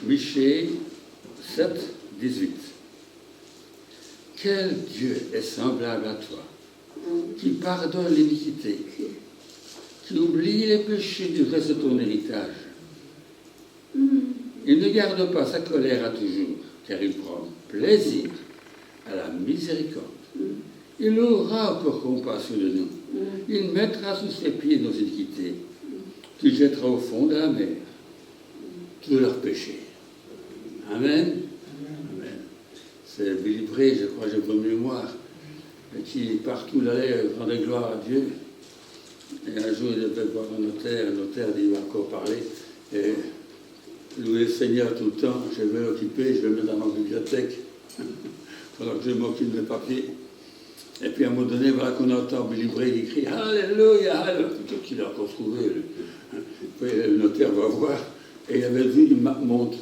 Michée 7, 18. Quel Dieu est semblable à toi, qui pardonne l'iniquité, qui oublie les péchés du reste de ton héritage. Il ne garde pas sa colère à toujours, car il prend plaisir à la miséricorde. Il aura encore compassion de nous. Il mettra sous ses pieds nos iniquités. Tu jetteras au fond de la mer tous leurs péchés. Amen. Amen. C'est Billy Bray, je crois, j'ai bonne mémoire, qui partout allait rendre gloire à Dieu. Et un jour, il devait voir un notaire dit, il va encore parler, et louer le Seigneur tout le temps, je vais l'occuper, je vais le mettre dans ma bibliothèque, pendant que je m'occupe de mes papiers. Et puis à un moment donné, voilà qu'on entend Billy Bray qui crie « Alléluia, Alléluia !» Tout qu'il a encore trouvé. Puis le notaire va voir, et il avait vu une montre.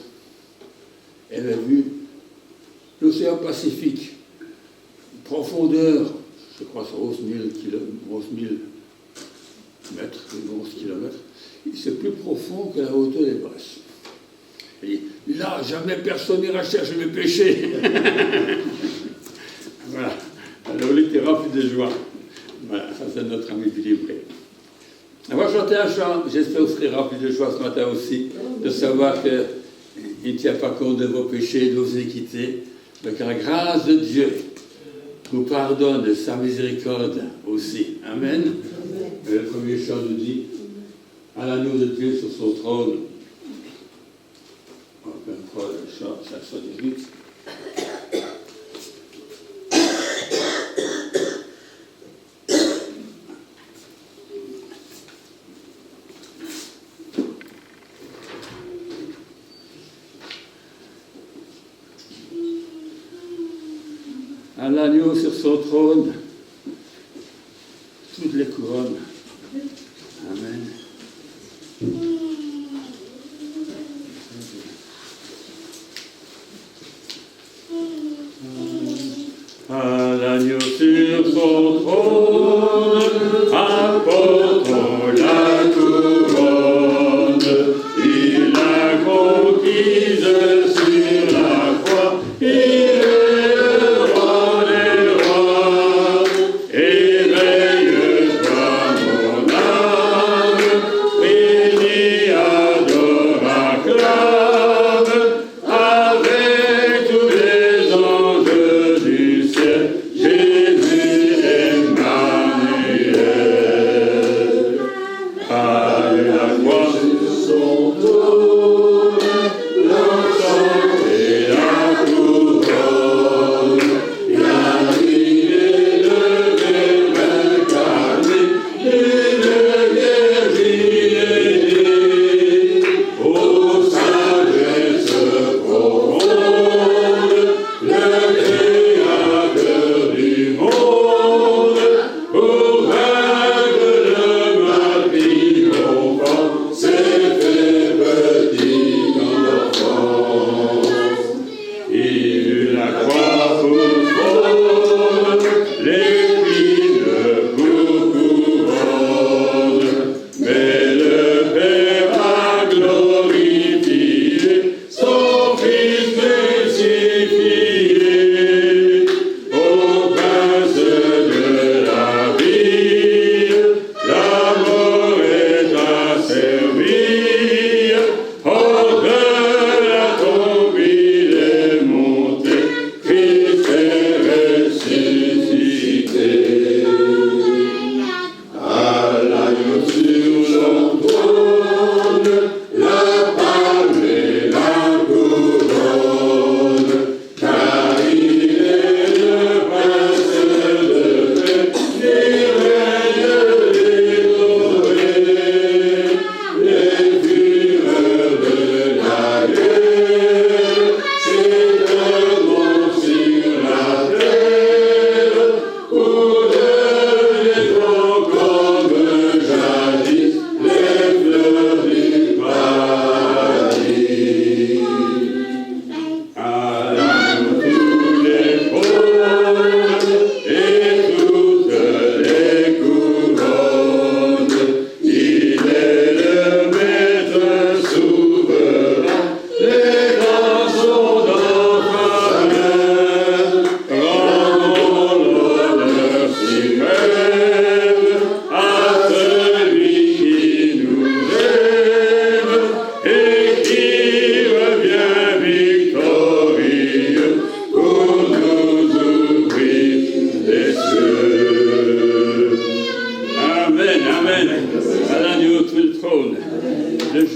Il avait vu l'océan Pacifique, profondeur, je crois, sur 11 000 mètres, 11 kilomètres. C'est plus profond que la hauteur des Bresse. Et là, jamais personne n'ira chercher mes péchés. Voilà. Alors, il était rempli de joie. Voilà, ça c'est notre ami Billy Bray. On va chanter un chant. J'espère que vous serez remplis de joie ce matin aussi, de savoir qu'il ne tient pas compte de vos péchés, de vos iniquités, mais que la grâce de Dieu vous pardonne de sa miséricorde aussi. Amen. Le premier chant nous dit à l'agneau de Dieu sur son trône. On va faire le chant 518. À l'agneau sur son trône, toutes les couronnes. Amen. À l'agneau sur son trône, apportons la couronne. Il l'a conquise sur la croix.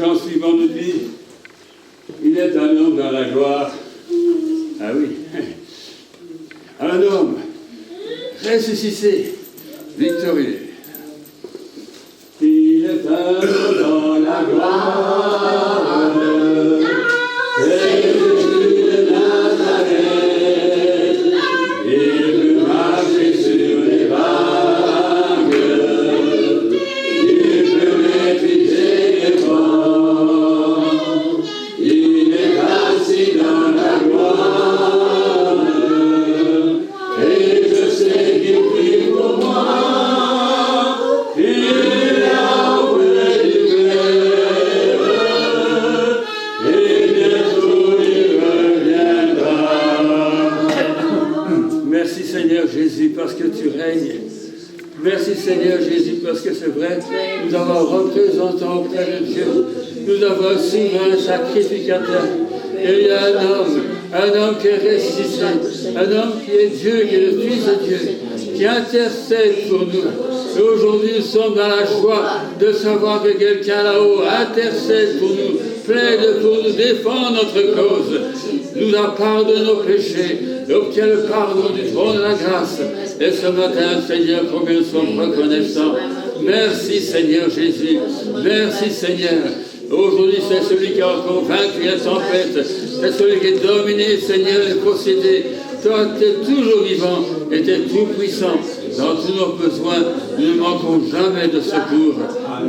chant suivant nous dit, il est un homme dans la gloire. Ah oui, un homme ressuscité, victorieux. Il est un homme dans la gloire. Jésus de Nazareth, il peut marcher sur les vagues, il peut maîtriser les vents, il est assis dans la gloire, et je sais qu'il prie pour moi, il est là auprès du Père, et bientôt il reviendra. Merci Seigneur Jésus parce que tu règnes. Merci Seigneur Jésus parce que c'est vrai, nous avons représentant auprès de Dieu, nous avons un souverain sacrificateur. Et il y a un homme qui est ressuscité, un homme qui est Dieu, qui est le Fils de Dieu, qui intercède pour nous. Et aujourd'hui, nous sommes dans la joie de savoir que quelqu'un là-haut intercède pour nous, plaide pour nous, défend notre cause, nous a pardonné nos péchés, et obtient le pardon du trône de la grâce. Et ce matin, Seigneur, combien nous sommes reconnaissants. Merci Seigneur Jésus, merci Seigneur. Aujourd'hui, c'est celui qui a convaincu la tempête, c'est celui qui est dominé, Seigneur, les possédés. Toi, tu es toujours vivant et tu es tout puissant. Dans tous nos besoins, nous ne manquons jamais de secours.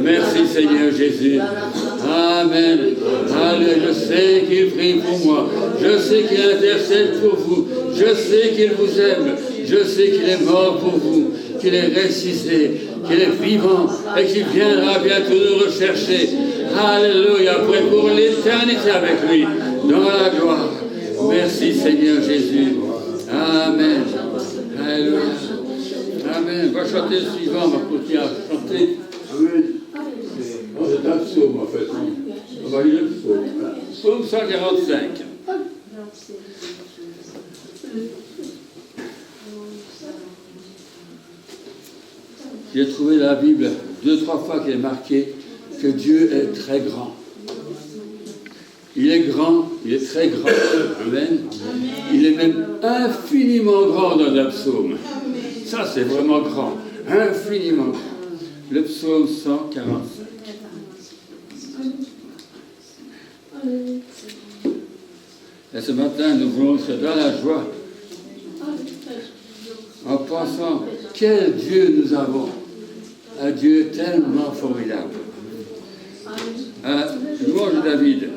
Merci Seigneur Jésus. Amen. Alléluia. Je sais qu'il prie pour moi. Je sais qu'il intercède pour vous. Je sais qu'il vous aime. Je sais qu'il est mort pour vous, qu'il est ressuscité, qu'il est vivant et qu'il viendra bientôt nous rechercher. Alléluia. Prêt pour l'éternité avec lui, dans la gloire. Merci Seigneur Jésus. Amen. Alléluia. Amen. On va chanter le suivant, on va continuer à chanter. Amen. C'est un psaume en fait. On va lire le psaume. Psaume 145. J'ai trouvé la Bible 2-3 fois qu'il est marqué que Dieu est très grand. Il est grand, il est très grand. Amen. Il est même infiniment grand dans le psaume. Ça, c'est vraiment grand. Infiniment grand. Le psaume 145. Et ce matin, nous voulons être dans la joie en pensant quel Dieu nous avons. Un Dieu tellement formidable. Louange de David.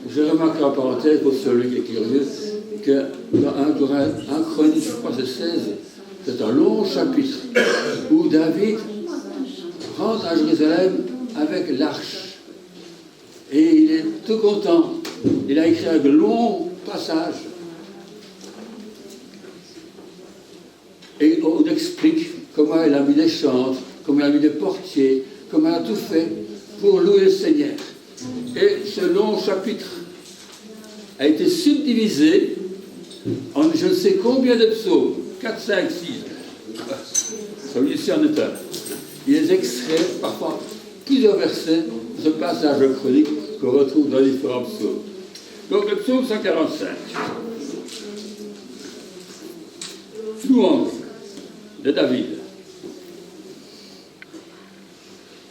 Je remarque en parenthèse, pour celui qui est curieux, que dans 1 Chronique, je crois que c'est 16, c'est un long chapitre où David rentre à Jérusalem avec l'arche. Et il est tout content. Il a écrit un long passage. Et on explique comment il a mis des chantres, comment il a mis des portiers, comment il a tout fait pour louer le Seigneur. Et ce long chapitre a été subdivisé en je ne sais combien de psaumes, 4, 5, 6. Celui-ci en est un. Il les extrait parfois plusieurs versets de ce passage de Chronique qu'on retrouve dans différents psaumes. Donc le psaume 145. Louange de David.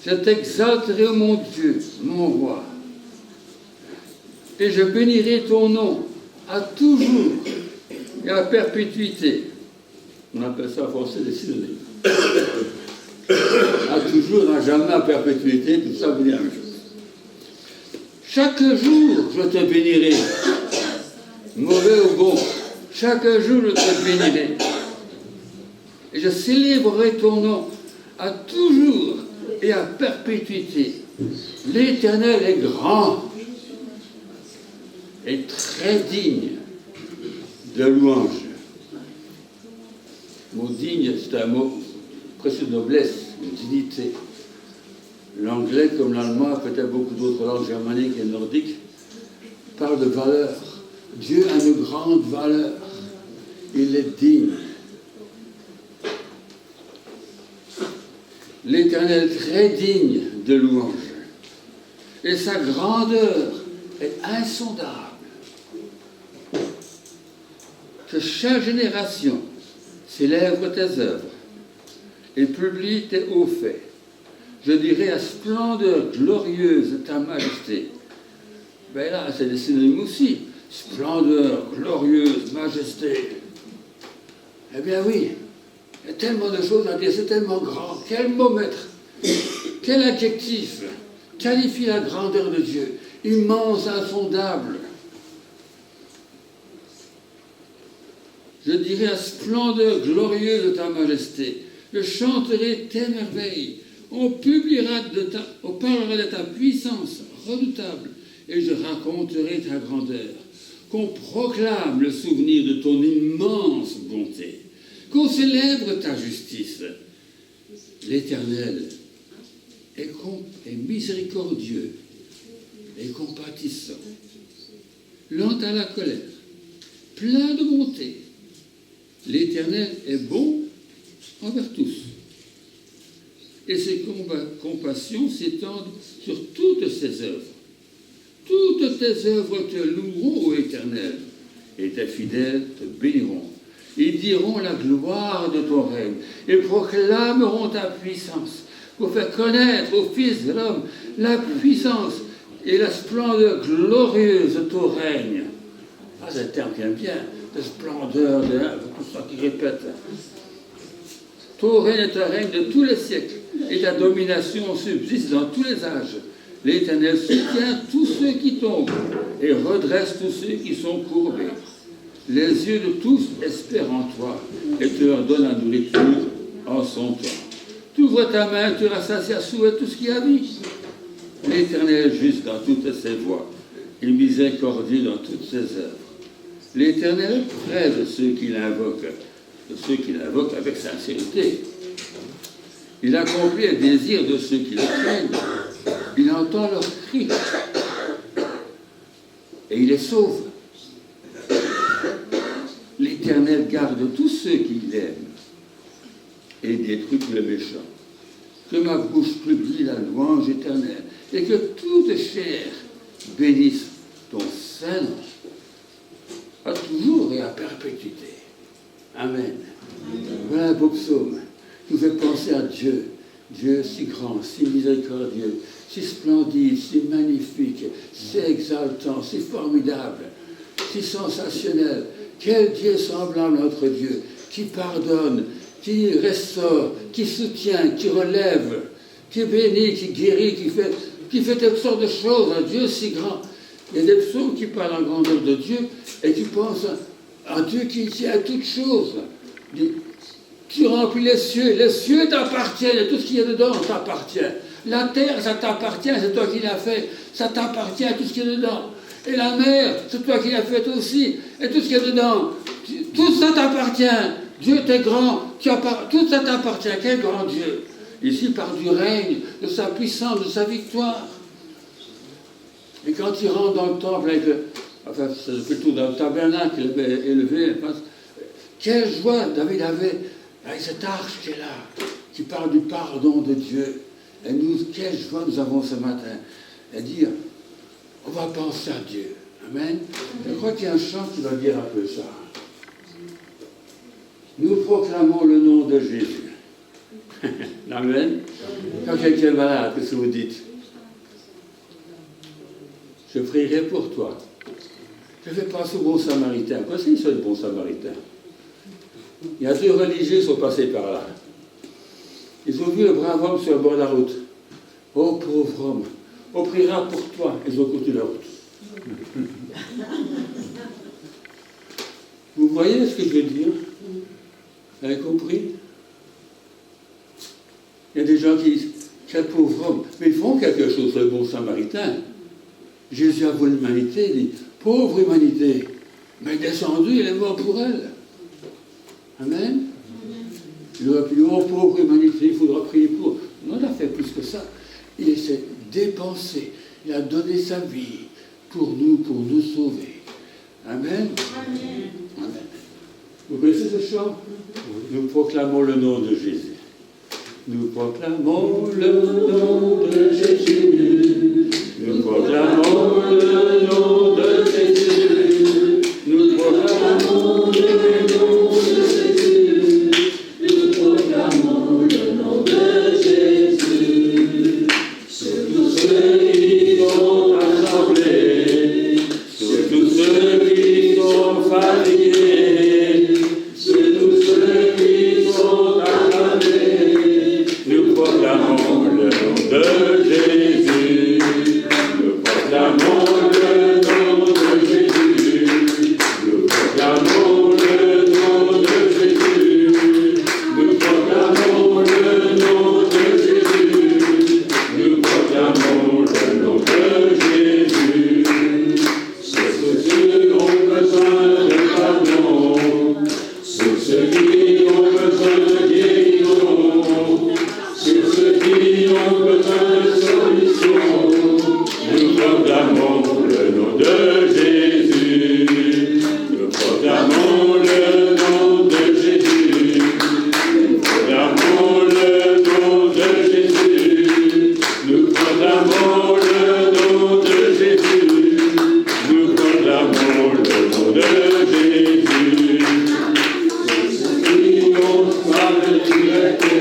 Je t'exalterai, ô mon Dieu, mon roi, et je bénirai ton nom à toujours et à perpétuité. On appelle ça en français des synonymes. À toujours, à jamais, à perpétuité, tout ça veut dire la même chose. Chaque jour, je te bénirai, mauvais ou bon, chaque jour, je te bénirai. Et je célébrerai ton nom à toujours et à perpétuité. L'Éternel est grand et très digne de louange. Le mot digne, c'est un mot presque de noblesse, une dignité. L'anglais, comme l'allemand, peut-être beaucoup d'autres langues germaniques et nordiques, parlent de valeur. Dieu a une grande valeur. Il est digne. L'Éternel est très digne de louange. et sa grandeur est insondable. Que chaque génération célèbre tes œuvres et publie tes hauts faits. Je dirais la splendeur glorieuse de ta majesté. Ben là, c'est des synonymes aussi. Splendeur, glorieuse, majesté. Eh bien oui, il y a tellement de choses à dire, c'est tellement grand. Quel mot mettre? Quel adjectif qualifie la grandeur de Dieu? Immense, insondable. Je dirais la splendeur glorieuse de ta majesté. Je chanterai tes merveilles. On parlera de ta puissance redoutable et je raconterai ta grandeur. Qu'on proclame le souvenir de ton immense bonté. Qu'on célèbre ta justice. L'Éternel est miséricordieux et compatissant, lent à la colère, plein de bonté. L'Éternel est bon envers tous, et ses compassions s'étendent sur toutes ses œuvres. Toutes tes œuvres te loueront, ô Éternel, et tes fidèles te béniront. Ils diront la gloire de ton règne, et proclameront ta puissance, pour faire connaître aux fils de l'homme la puissance et la splendeur glorieuse de ton règne. Ah, c'est un terme qui aime bien, de splendeur, de tout ça qui répète. Ton règne est un règne de tous les siècles, et ta domination subsiste dans tous les âges. L'Éternel soutient tous ceux qui tombent, et redresse tous ceux qui sont courbés. Les yeux de tous espèrent en toi, et tu leur donnes la nourriture en son temps. Tu ouvres ta main, tu rassasies à souhait tout ce qui a vie. L'Éternel est juste dans toutes ses voies, et miséricordieux dans toutes ses œuvres. L'Éternel est près de ceux qui l'invoquent avec sincérité. Il accomplit les désirs de ceux qui le craignent. Il entend leurs cris et il les sauve. L'Éternel garde tous ceux qui l'aiment et détruit tous les méchants. Que ma bouche publie la louange éternelle et que toute chair bénisse ton Saint-Nom à toujours et à perpétuité. Amen. Voilà un beau psaume qui nous fait penser à Dieu. Dieu si grand, si miséricordieux, si splendide, si magnifique, si exaltant, si formidable, si sensationnel. Quel Dieu semblable à notre Dieu, qui pardonne, qui restaure, qui soutient, qui relève, qui bénit, qui guérit, qui fait toutes sortes de choses. Un Dieu si grand. Il y a des psaumes qui parlent en grandeur de Dieu et qui pensent à Dieu qui tient à toutes choses. Tu remplis les cieux t'appartiennent, et tout ce qu'il y a dedans t'appartient. La terre, ça t'appartient, c'est toi qui l'as fait, ça t'appartient, tout ce qu'il y a dedans. Et la mer, c'est toi qui l'as fait aussi, et tout ce qu'il y a dedans, tout ça t'appartient. Dieu t'es grand, tout ça t'appartient. Quel grand Dieu! Ici, il parle du règne, de sa puissance, de sa victoire. Et quand il rentre dans le temple, c'est plutôt dans le tabernacle qu'il avait élevé, quelle joie David avait avec cette arche qui est là, qui parle du pardon de Dieu. Et nous, quelle joie nous avons ce matin. Et dire, on va penser à Dieu. Amen. Je crois qu'il y a un chant qui va dire un peu ça. Nous proclamons le nom de Jésus. Amen. Quand quelqu'un est malade, qu'est-ce que vous dites? Je prierai pour toi. Je fais passer au bon samaritain. Qu'est-ce qu'il soit le bon samaritain? Il y a 2 religieux qui sont passés par là. Ils ont vu le brave homme sur le bord de la route. Oh, pauvre homme, on priera pour toi. Ils ont continué la route. Vous voyez ce que je veux dire? Vous avez compris? Il y a des gens qui disent, quel pauvre homme. Mais ils font quelque chose, le bon samaritain. Jésus a voulu l'humanité, il dit, pauvre humanité. Mais il est descendu, il est mort pour elle. Amen. Il aurait pu dire, oh pauvre humanité, il faudra prier pour. Non, il a fait plus que ça. Il s'est dépensé. Il a donné sa vie pour nous sauver. Amen. Amen. Amen. Vous connaissez ce chant? Nous proclamons le nom de Jésus. Nous proclamons le nom de Jésus. Nous ceux qui sont assemblés, sur tous ceux qui sont fatigués, sur tous ceux qui sont accablés, nous proclamons le nom de Jésus. Nous proclamons le nom de Jésus. Nous proclamons le nom de Jésus. Nous proclamons le nom de Jésus. Nous proclamons le nom de Jésus. Sur ceux qui ont besoin de pardon, sur ceux qui ont besoin de guérison, sur ceux qui ont besoin de solution, nous proclamons le nom de Jésus. Nous proclamons le nom de Jésus. Nous proclamons le nom de Jésus. Nous proclamons le nom de Jésus. Nous proclamons le nom de Jésus. Ceux qui ont soif de liberté,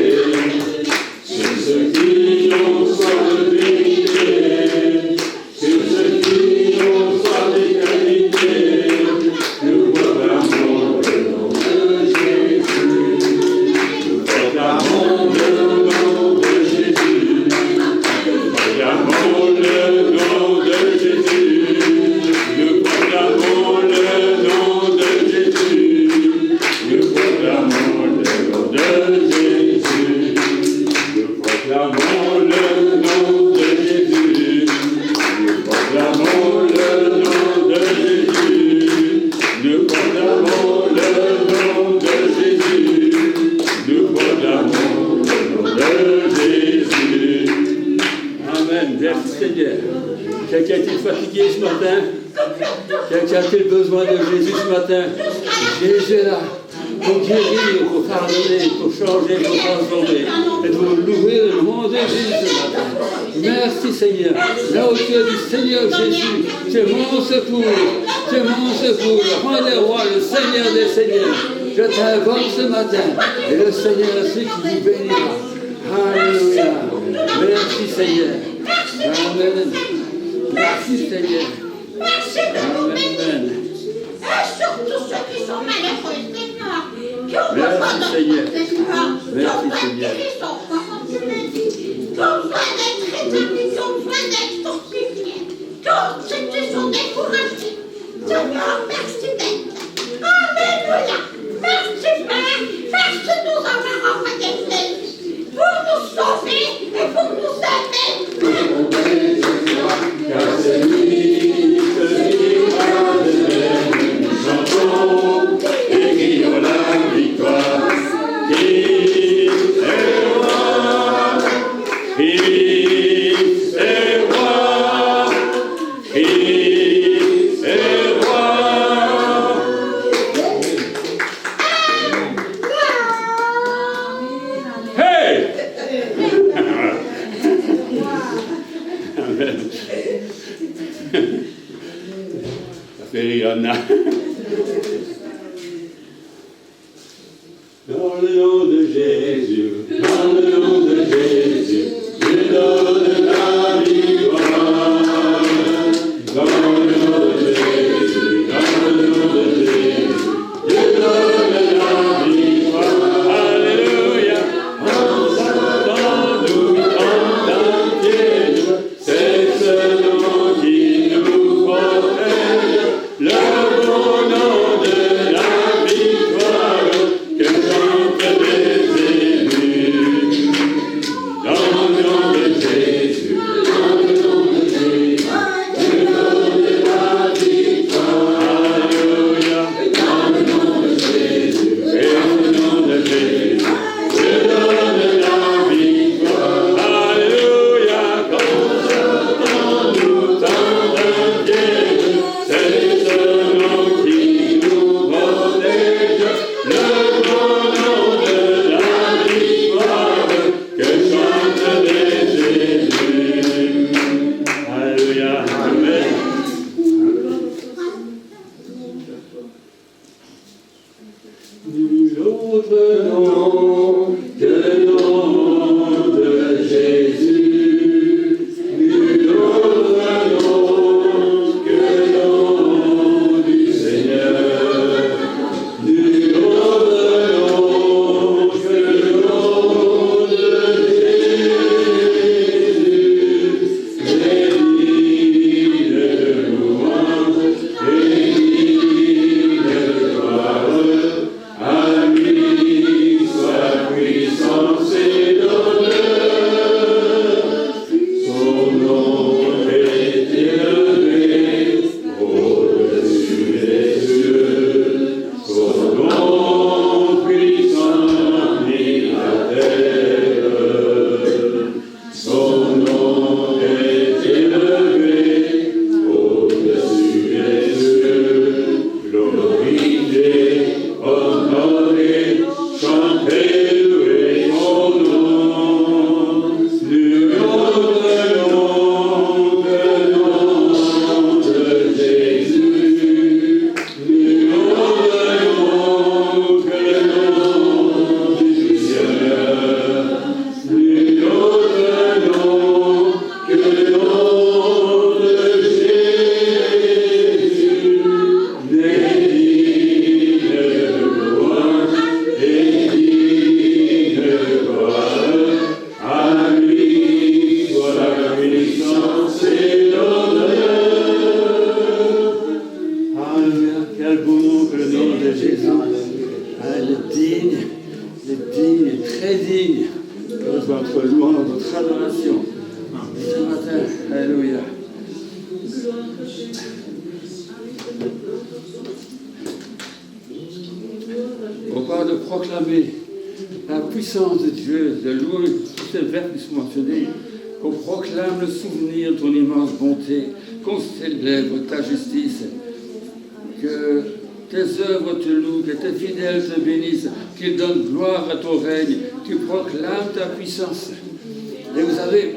ceux qui ont soif de vérité, ceux qui ont soif d'égalité, nous proclamons le nom de Jésus. Nous proclamons le nom de Jésus. Nous proclamons le nom de Jésus. Nous proclamons le nom de Jésus. Nous proclamons le nom de Jésus. Nous proclamons le nom de Jésus. Nous proclamons le nom de Jésus. Nous proclamons le nom de Jésus. Nous proclamons le nom de Jésus. Amen. Merci Seigneur. Quelqu'un est-il fatigué ce matin? Quelqu'un a-t-il besoin de Jésus ce matin? Jésus est là pour guérir, pour pardonner, pour changer, pour transformer. Et pour louer le nom de Jésus ce matin. Merci Seigneur. Là où tu as dit Seigneur Jésus, tu es mon secours, tu es mon secours, le roi des rois, le Seigneur des seigneurs. Je t'invoque ce matin. Et le Seigneur est celui qui vous bénira. Alléluia. Merci Seigneur. Amen. Merci Seigneur. Amen. Et surtout ceux qui sont malheureux, Seigneur, qui ont Merci besoin Seigneur. de Seigneur, Merci Seigneur. qui ont besoin d'être rétablis, qui ont besoin d'être fortifiés, qui sont découragés. Seigneur, merci d'être. Alléluia. Merci Père. Merci de nous avoir envoyé Jésus pour nous sauver et pour nous aider. Car c'est lui qui m'a donné, nous chantons et crions la victoire. Il est roi, il est roi, il est roi. Hey! Amen. Ça fait rire Anna. Dans le nom de Jésus, dans le nom de Jésus, je donne la victoire. Dans le nom de Jésus, dans le nom de Jésus, je donne la victoire. Alléluia. Entendons-nous, entendez-nous, c'est ce nom qui nous protège. Le bon On parle de proclamer la puissance de Dieu, de louer tous ces verbes qui sont mentionnés, qu'on proclame le souvenir de ton immense bonté, qu'on célèbre ta justice, que tes œuvres te louent, que tes fidèles te bénissent, qu'ils donnent gloire à ton règne, tu proclames ta puissance. Et vous savez,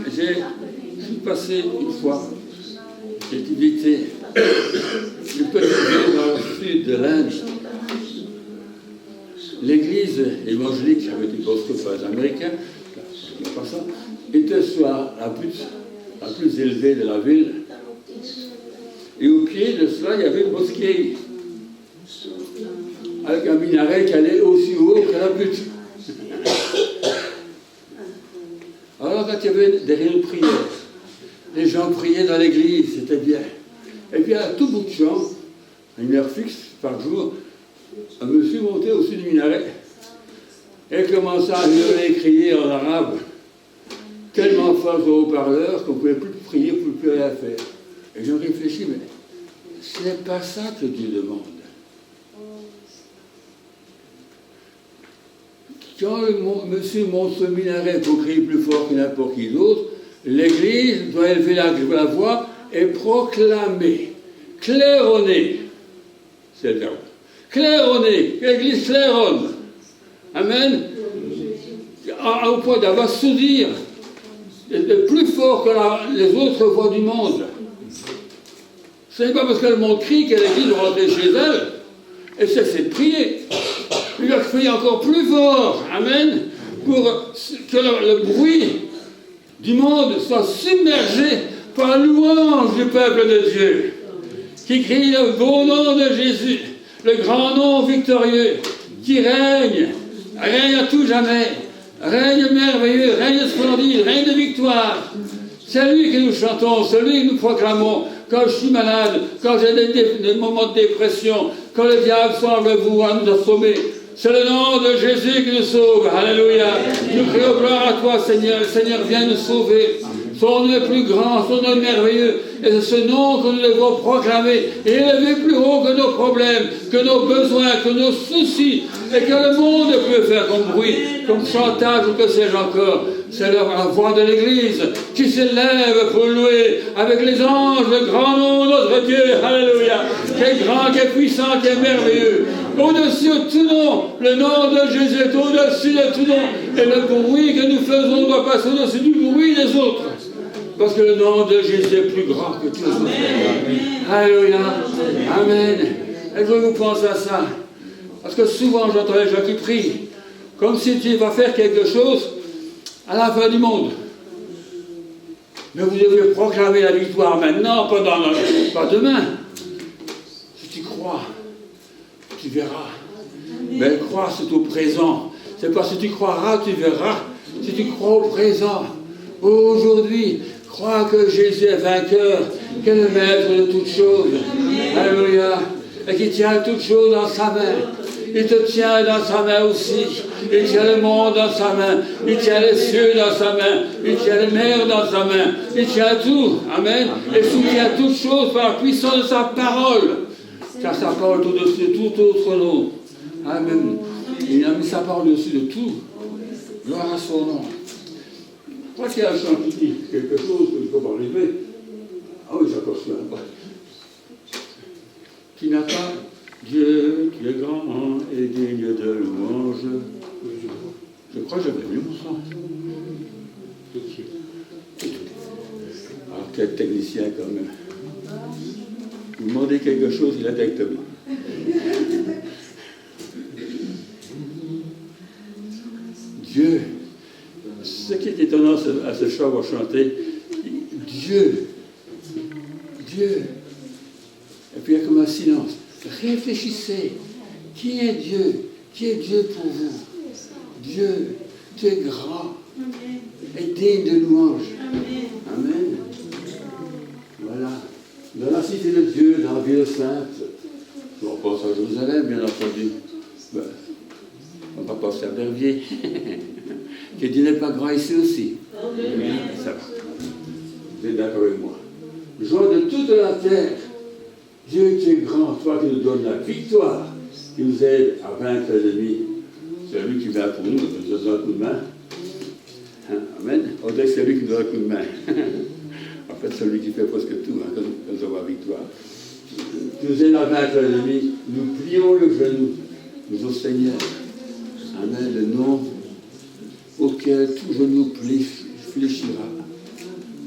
je suis passé une fois, j'ai visité une petite ville dans le sud de l'Inde. L'église évangélique avait été construite par les Américains, pas ça, était sur la plus élevée de la ville. Et au pied de cela, il y avait une mosquée, avec un minaret qui allait aussi haut que la butte. Alors quand il y avait des réunions de prière, les gens priaient dans l'église, c'était bien. Et puis à tout bout de champ, à une heure fixe par jour, un monsieur montait au-dessus du minaret et commençait à hurler et crier en arabe, tellement fort au haut-parleur qu'on ne pouvait plus prier, on ne pouvait plus rien faire. Et j'ai réfléchi, mais ce n'est pas ça que Dieu demande. Quand le monsieur monte ce minaret pour crier plus fort que n'importe qui d'autre, l'Église doit élever la voix et proclamer, claironner, c'est le verbe, claironner, l'Église claironne, amen, au point d'avoir soudir, de plus fort que les autres voix du monde. Ce n'est pas parce que le monde crie que l'Église doit rentrer chez elle et cesser de prier. Il doit crier encore plus fort, amen, pour que le bruit du monde soit submergé par la louange du peuple de Dieu, qui crie le beau nom de Jésus, le grand nom victorieux, qui règne à tout jamais, règne merveilleux, règne splendide, règne de victoire. C'est lui que nous chantons, c'est lui que nous proclamons. Quand je suis malade, quand j'ai des moments de dépression, quand le diable semble vouloir nous assommer, c'est le nom de Jésus qui nous sauve. Alléluia. Nous crions gloire à toi, Seigneur. Le Seigneur vient nous sauver. Son nom est plus grand, son nom est merveilleux. Et c'est ce nom que nous devons proclamer et élever plus haut que nos problèmes, que nos besoins, que nos soucis, et que le monde peut faire comme bruit, comme chantage ou que sais-je encore. C'est la voix de l'Église qui s'élève pour louer avec les anges le grand nom de notre Dieu. Alléluia. Qui est grand, qui est puissant, qui est merveilleux. Au-dessus de tout nom, le nom de Jésus est au-dessus de tout nom. Et le bruit que nous faisons doit passer au-dessus du bruit des autres. Parce que le nom de Jésus est plus grand que tout. Alléluia. Amen. Et vous pensez à ça? Parce que souvent j'entends les gens qui prient comme si Dieu va faire quelque chose à la fin du monde. Mais vous devez proclamer la victoire maintenant, pas demain. Si tu crois, tu verras. Mais croire, c'est au présent. C'est pas si tu croiras, tu verras. Si tu crois au présent, aujourd'hui, crois que Jésus est vainqueur, qu'il est le maître de toutes choses. Alléluia. Et qu'il tient toutes choses dans sa main. Il te tient dans sa main aussi. Il tient le monde dans sa main. Il tient les cieux dans sa main. Il tient les mers dans sa main. Il tient tout. Amen. Et soutient toutes choses par la puissance de sa parole. Car sa parole est au-dessus de tout autre nom. Amen. Il a mis sa parole au-dessus de tout. Gloire à son nom. Je crois qu'il y a un chant qui dit quelque chose que je peux pas arriver. Ah oui, j'accorde celui-là. Qui n'a pas Dieu qui est grand et digne de louange. Je crois que j'avais mis mon sang. Alors, quel technicien quand même. Vous demandez quelque chose, il a directement. Dieu, ce qui est étonnant à ce chant qu'on chantait, Dieu. Et puis il y a comme un silence. Réfléchissez. Qui est Dieu? Qui est Dieu pour vous? Dieu, tu es grand et digne de louange. Amen. Voilà. Dans la cité de Dieu, dans la ville sainte, on pense à Jérusalem, bien entendu. Ben, on va penser à Verviers. Que Dieu n'est pas grand ici aussi. Ça va. Vous êtes d'accord avec moi? joie de toute la terre. Dieu qui est grand, toi qui nous donnes la victoire, qui nous aide à vaincre l'ennemi. C'est lui qui vient pour nous, il nous donne un coup de main. Amen. On dit que c'est lui qui nous donne un coup de main. En fait, c'est lui qui fait presque tout quand nous avons la victoire. Qui nous aide à vaincre l'ennemi. Nous plions le genou, nous au Seigneur. Amen. Le nom auquel tout genou fléchira,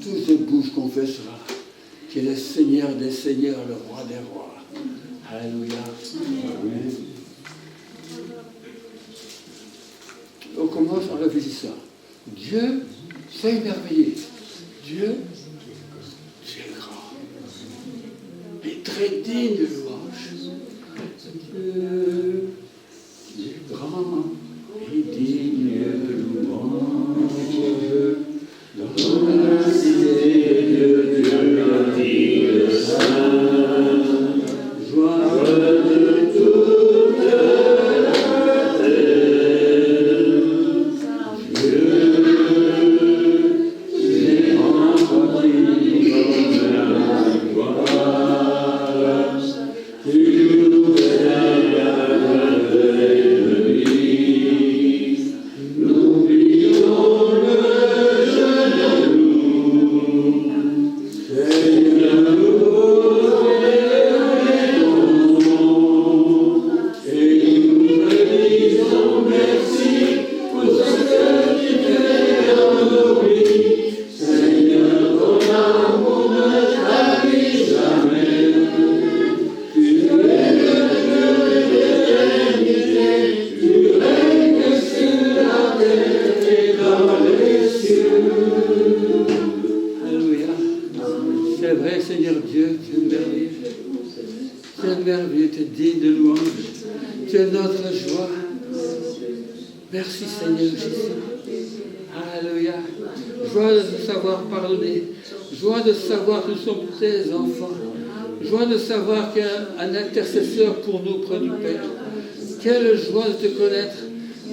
toute bouche confessera qu'il est Seigneur des seigneurs, le roi des rois. Alléluia. Amen. On commence en réfléchissant. Dieu, c'est merveilleux. Dieu est grand. Et très digne de louange. Dieu est grand et digne de louange. Dans la cité de Dieu, le Saint, joie de toute la terre. Dieu est rempli de la gloire. Tu nous aides de lui. Nous plions le genou. Seigneur, nous élevons ton nom et nous te disons merci pour ce que tu fais en nos vies. Seigneur, ton amour ne trahit jamais. Tu es le Dieu de l'éternité. Tu règnes sur la terre et dans les cieux. Alléluia. C'est vrai, Seigneur Dieu, tu es merveilleux. Tu es merveilleux, tu es digne de louange. Tu es notre joie. Merci, Seigneur Jésus. Alléluia. Joie de savoir pardonner. Joie de savoir que nous sommes tes enfants. Joie de savoir qu'il y a un intercesseur pour nous près du Père. Quelle joie de te connaître.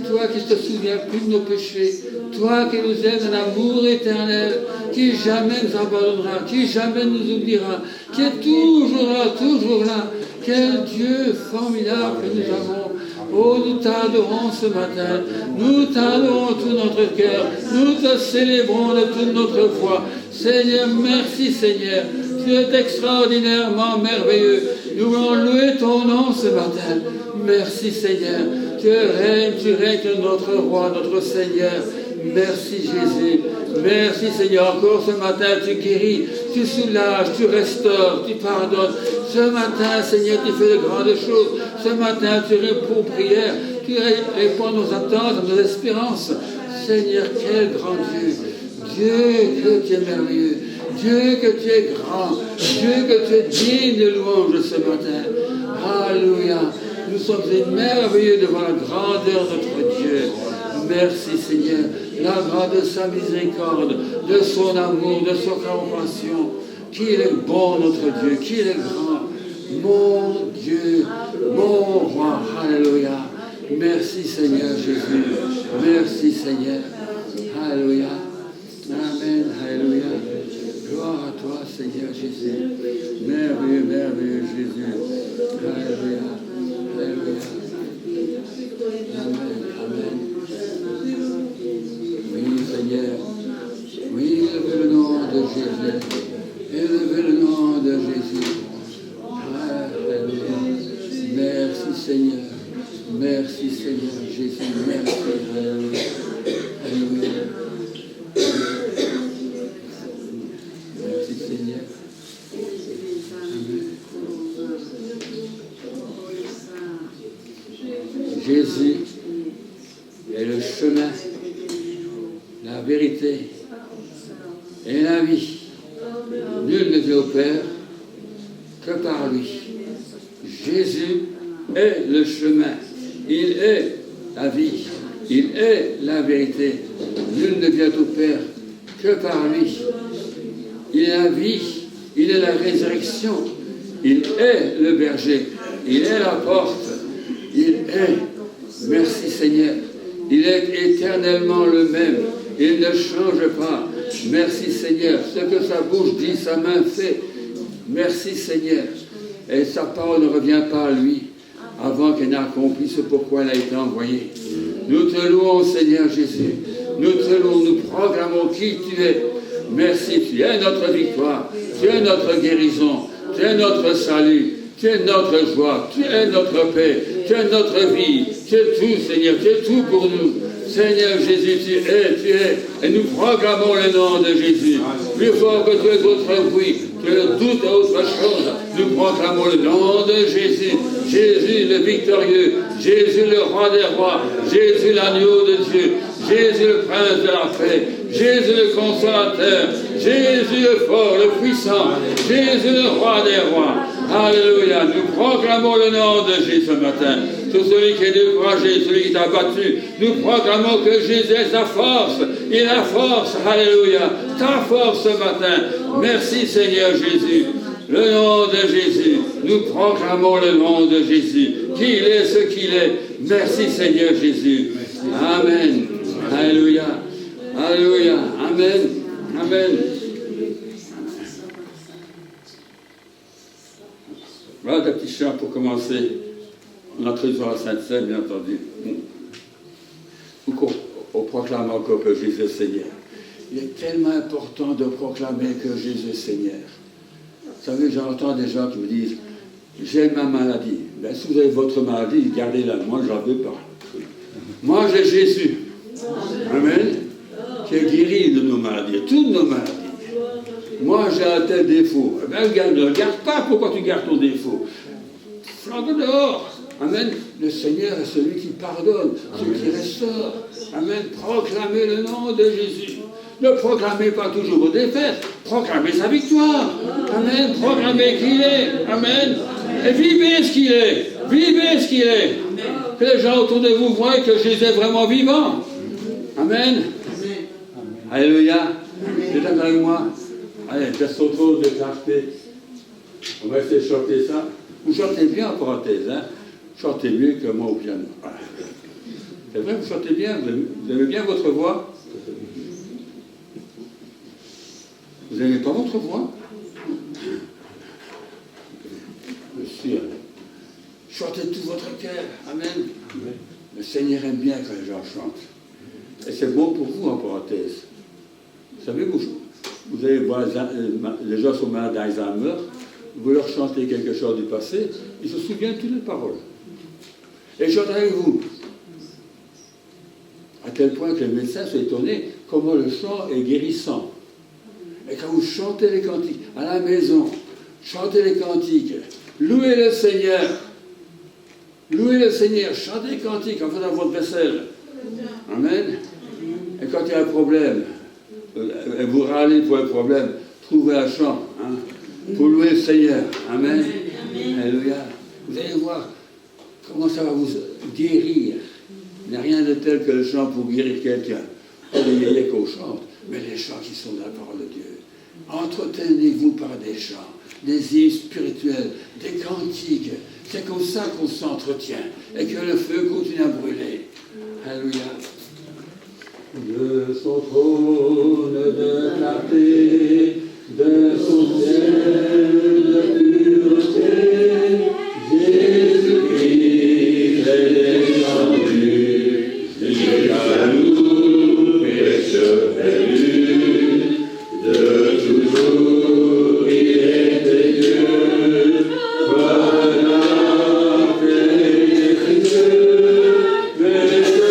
Toi qui ne te souviens plus de nos péchés. Toi qui nous aimes d'un amour éternel. Qui jamais nous abandonnera. Qui jamais nous oubliera. Qui est toujours là, toujours là. Quel Dieu formidable que nous avons. Oh, nous t'adorons ce matin. Nous t'adorons de tout notre cœur. Nous te célébrons de toute notre foi. Seigneur, merci Seigneur. Tu es extraordinairement merveilleux. Nous voulons louer ton nom ce matin. Merci Seigneur. Tu règnes notre roi, notre Seigneur. Merci Jésus. Merci Seigneur. Encore ce matin, tu guéris, tu soulages, tu restaures, tu pardonnes. Ce matin, Seigneur, tu fais de grandes choses. Ce matin, tu réponds aux prières. Tu réponds à nos attentes, à nos espérances. Seigneur, quel grand Dieu. Dieu, que tu es merveilleux. Dieu, que tu es grand. Dieu, que tu es digne de louange ce matin. Alléluia. Nous sommes merveilleux devant la grandeur de notre Dieu. Merci Seigneur, la grâce de sa miséricorde, de son amour, de sa compassion. Qu'il est bon notre Dieu, qu'il est grand. Mon Dieu, mon roi, alléluia. Merci Seigneur Jésus, merci Seigneur. Alléluia. Amen, alléluia. Gloire à toi Seigneur Jésus. Merveilleux, merveilleux Jésus. Alléluia, alléluia. Amen, amen. Oui, Seigneur. Oui, élevez le nom de Jésus. Élevez le nom de Jésus. Alléluia. Merci, Seigneur. Merci, Seigneur Jésus. Merci. Alléluia. Alléluia. Merci, Seigneur. Amen. Jésus est le chemin, la vérité et la vie. Nul ne vient au Père que par lui. Jésus est le chemin. Il est la vie. Il est la vérité. Nul ne vient au Père que par lui. Il est la vie. Il est la résurrection. Il est le berger. Il est la porte. Il est. Merci Seigneur. Il est éternellement le même. Il ne change pas. Merci Seigneur. Ce que sa bouche dit, sa main fait. Merci Seigneur. Et sa parole ne revient pas à lui avant qu'elle n'ait accompli ce pourquoi elle a été envoyée. Nous te louons Seigneur Jésus. Nous te louons, nous proclamons qui tu es. Merci, tu es notre victoire, tu es notre guérison, tu es notre salut, tu es notre joie, tu es notre paix, tu es notre vie, tu es tout Seigneur, tu es tout pour nous. Seigneur Jésus, tu es, et nous proclamons le nom de Jésus. Plus fort que tous les autres bruits, que le doute et autre chose, nous proclamons le nom de Jésus. Jésus le victorieux, Jésus le roi des rois, Jésus l'agneau de Dieu, Jésus le prince de la paix, Jésus le consolateur, Jésus le fort, le puissant, Jésus le roi des rois. Alléluia, nous proclamons le nom de Jésus ce matin. Tout celui qui est découragé, celui qui t'a battu, nous proclamons que Jésus est sa force. Il est la force, alléluia, ta force ce matin. Merci Seigneur Jésus. Le nom de Jésus, nous proclamons le nom de Jésus. Qu'il est ce qu'il est. Merci Seigneur Jésus. Amen. Alléluia. Alléluia. Amen. Amen. Voilà des petits chants pour commencer notre histoire à Sainte-Seine, bien entendu. On proclame encore que Jésus est Seigneur. Il est tellement important de proclamer que Jésus est Seigneur. Vous savez, j'entends des gens qui me disent « J'ai ma maladie. » Ben, si vous avez votre maladie, gardez-la. Moi, je n'en veux pas. Moi, j'ai Jésus. Amen. Qui est guéri de nos maladies, toutes nos maladies. Moi, j'ai un tel défaut. Eh bien, ne regarde pas pourquoi tu gardes ton défaut. Flambe dehors. Amen. Le Seigneur est celui qui pardonne, celui qui restaure. Amen. Proclamez le nom de Jésus. Ne proclamez pas toujours vos défaites. Proclamez sa victoire. Amen. Proclamez qu'il est. Amen. Et vivez ce qu'il est. Vivez ce qu'il est. Que les gens autour de vous voient que Jésus est vraiment vivant. Amen. Alléluia. Vous êtes avec moi? Allez, laisse ton tour de clarté. On va essayer de chanter ça. Vous chantez bien en parenthèse, hein? Chantez mieux que moi au piano. Voilà. C'est vrai, vous chantez bien, vous aimez bien votre voix. Vous n'aimez pas votre voix? Monsieur, chantez tout votre cœur. Amen. Amen. Le Seigneur aime bien quand les gens chantent. Et c'est bon pour vous en parenthèse. Vous savez, vous allez voir les gens sont malades d'Alzheimer, vous leur chantez quelque chose du passé, ils se souviennent de toutes les paroles. Et je chante avec vous. À tel point que les médecins sont étonnés comment le chant est guérissant. Et quand vous chantez les cantiques, à la maison, chantez les cantiques, louez le Seigneur. Louez le Seigneur, chantez les cantiques en faisant votre vaisselle. Amen. Et quand il y a un problème, et vous râlez pour un problème, trouvez un chant pour louer le Seigneur. Amen. Alléluia. Vous allez voir comment ça va vous guérir. Il n'y a rien de tel que le chant pour guérir quelqu'un. Pas les yéyés qu'on chante, mais les chants qui sont dans la parole de Dieu. Entretenez-vous par des chants, des hymnes spirituels, des cantiques. C'est comme ça qu'on s'entretient et que le feu continue à brûler. Alléluia. De son trône de clarté, de son ciel de pureté, Jésus-Christ est descendu, jusqu'à nous, pécheurs perdus, de toujours il était Dieu, voilà que Dieu, mais que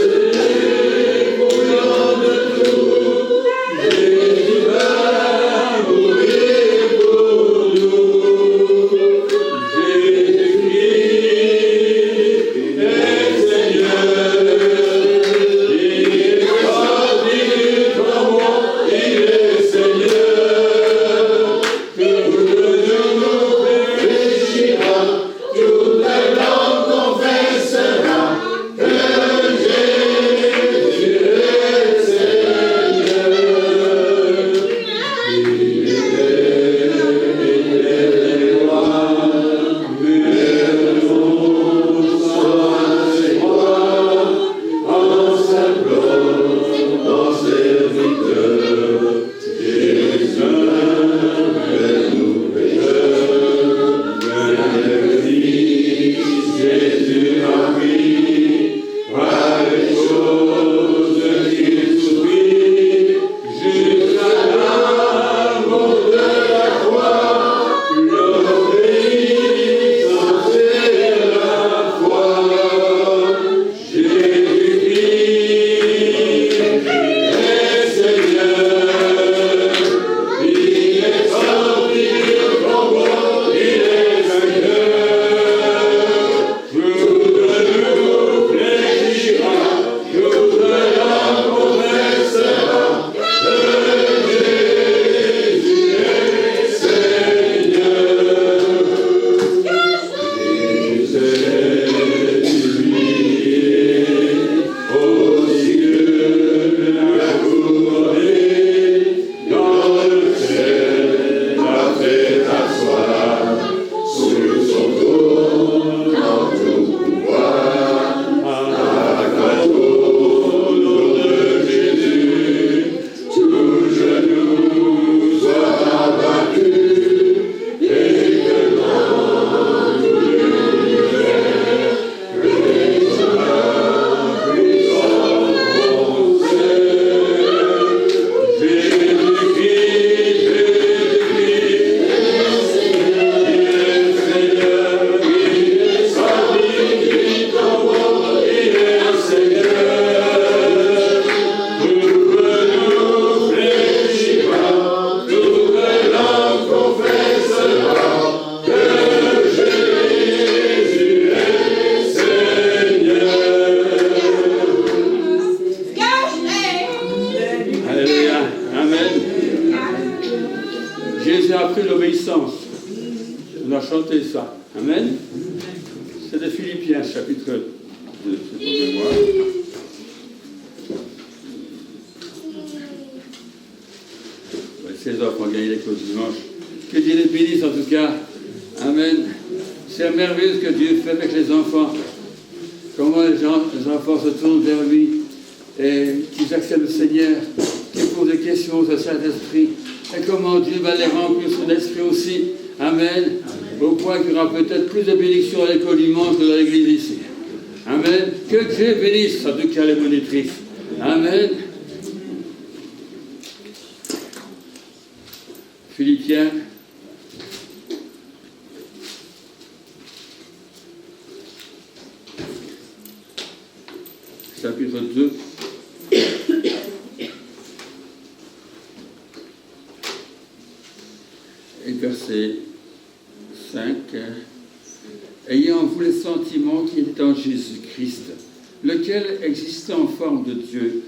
Jésus a appris l'obéissance. On a chanté ça. Amen. C'est de Philippiens, chapitre 2, c'est pour mémoire. Ces enfants ont gagné l'école dimanche. Que Dieu les bénisse en tout cas. Amen. C'est merveilleux ce que Dieu fait avec les enfants. Comment les enfants se tournent vers lui et qu'ils acceptent le Seigneur, qu'ils posent des questions au Saint-Esprit. Et comment Dieu va les remplir son esprit aussi. Amen. Au point qu'il y aura peut-être plus de bénédictions à l'école dimanche que dans l'église ici. Amen. Que Dieu bénisse en tout cas les monitrices. Amen. Philippiens. Chapitre 2. Et verset 5. Ayant vous les sentiments qui étaient en Jésus-Christ, lequel, existant en forme de Dieu,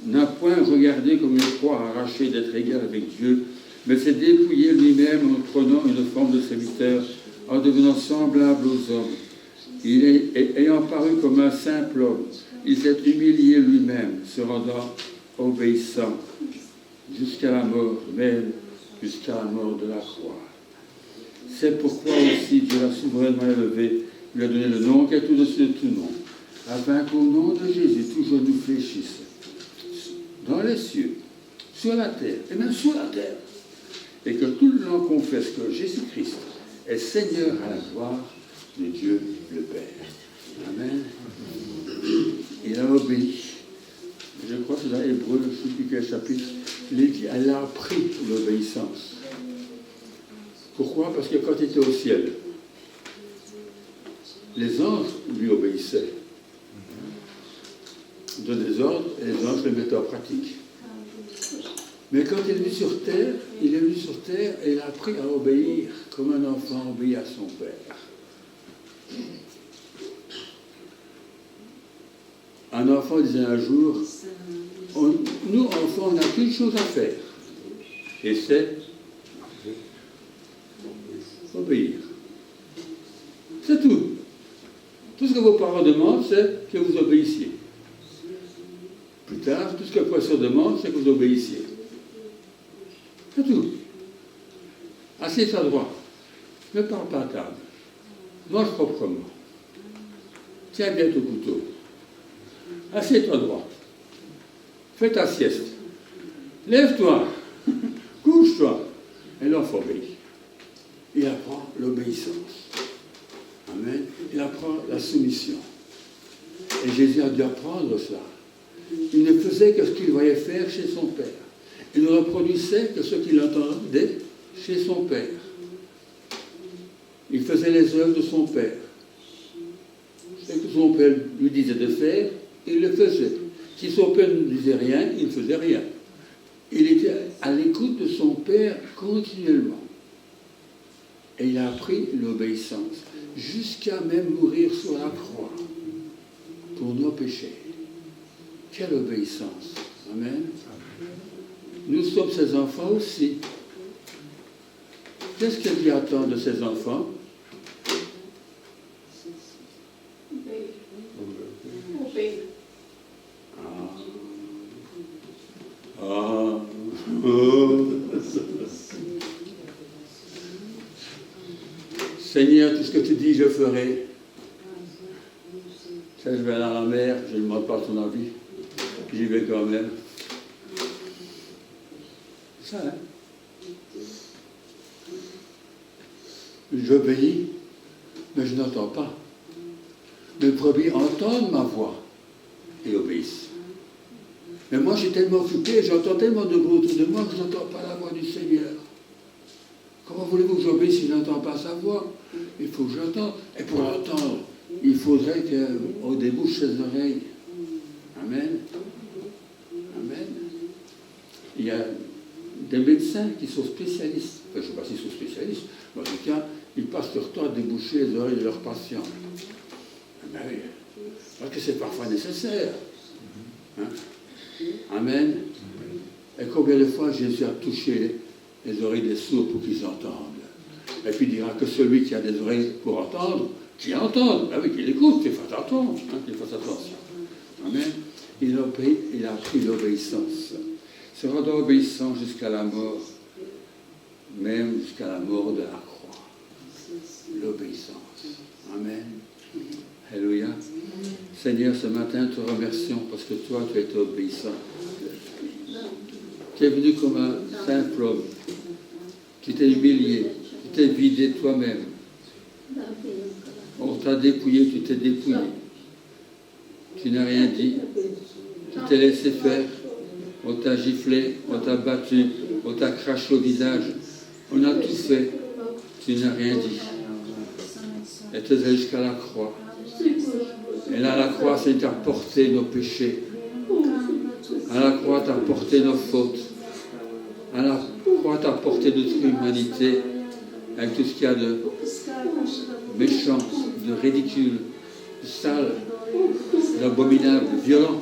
n'a point regardé comme une croix arrachée d'être égal avec Dieu, mais s'est dépouillé lui-même en prenant une forme de serviteur, en devenant semblable aux hommes. Ayant paru comme un simple homme, il s'est humilié lui-même, se rendant obéissant jusqu'à la mort, même jusqu'à la mort de la croix. C'est pourquoi aussi Dieu l'a souverainement élevé, lui a donné le nom qui est au-dessus de tout nom, afin qu'au nom de Jésus, tout genou fléchisse, dans les cieux, sur la terre, et même sous la terre, et que tout le monde confesse que Jésus-Christ est Seigneur à la gloire de Dieu le Père. Amen. Il a obéi. Je crois que c'est dans Hébreux, je ne sais plus quel chapitre, il est dit, elle a appris l'obéissance. Pourquoi? Parce que quand il était au ciel, les anges lui obéissaient. Il donnait des ordres et les anges les mettaient en pratique. Mais quand il est venu sur terre, et il a appris à obéir comme un enfant obéit à son père. Un enfant disait un jour, nous enfants, on n'a qu'une chose à faire, et c'est obéir. C'est tout. Tout ce que vos parents demandent, c'est que vous obéissiez. Plus tard, tout ce que le professeur demande, c'est que vous obéissiez. C'est tout. Assieds-toi droit. Ne parle pas à table. Mange proprement. Tiens bien ton couteau. Assieds-toi droit. Fais ta sieste. Lève-toi. Couche-toi. Et l'enfant obéit. Il apprend l'obéissance. Amen. Il apprend la soumission. Et Jésus a dû apprendre cela. Il ne faisait que ce qu'il voyait faire chez son Père. Il ne reproduisait que ce qu'il entendait chez son Père. Il faisait les œuvres de son Père. Ce que son Père lui disait de faire, il le faisait. Si son Père ne disait rien, il ne faisait rien. Il était à l'écoute de son Père continuellement. Et il a appris l'obéissance, jusqu'à même mourir sur la croix, pour nos péchés. Quelle obéissance! Amen. Nous sommes ses enfants aussi. Qu'est-ce que Dieu attend de ses enfants? Seigneur, tout ce que tu dis, je ferai. Ça, je vais aller à la mer, je ne demande pas ton avis. J'y vais quand même. Ça, hein? J'obéis, mais je n'entends pas. Mes brebis entendent ma voix et obéissent. Mais moi, je suis tellement occupé, j'entends tellement de bruit autour de moi que je n'entends pas la voix du Seigneur. Comment voulez-vous que j'obéisse si je n'entends pas sa voix? Il faut que j'entende. Et pour l'entendre, il faudrait qu'on débouche ses oreilles. Amen. Amen. Il y a des médecins qui sont spécialistes. Enfin, je ne sais pas s'ils sont spécialistes, mais en tout cas, ils passent leur temps à déboucher les oreilles de leurs patients. Ben oui. Parce que c'est parfois nécessaire. Hein? Amen. Et combien de fois Jésus a touché les oreilles des sourds pour qu'ils entendent. Et puis il dira que celui qui a des oreilles pour entendre, qu'il entende. Ah oui, qu'il écoute, qu'il fasse attention. Qu'il fasse attention. Amen. Il a appris l'obéissance. Se rendre obéissant jusqu'à la mort, même jusqu'à la mort de la croix. L'obéissance. Amen. Alléluia. Seigneur, ce matin, te remercions parce que toi, tu es obéissant. Tu es venu comme un simple homme. Tu t'es humilié. Tu t'es vidé toi-même. On t'a dépouillé, tu t'es dépouillé. Tu n'as rien dit. Tu t'es laissé faire. On t'a giflé, on t'a battu, on t'a craché au visage. On a tout fait. Tu n'as rien dit. Et tu es allé jusqu'à la croix. Et là, à la croix, c'est tu as porté nos péchés. À la croix, tu as porté nos fautes. À la croix, tu as porté notre humanité. Avec tout ce qu'il y a de méchant, de ridicule, de sale, d'abominable, de violent.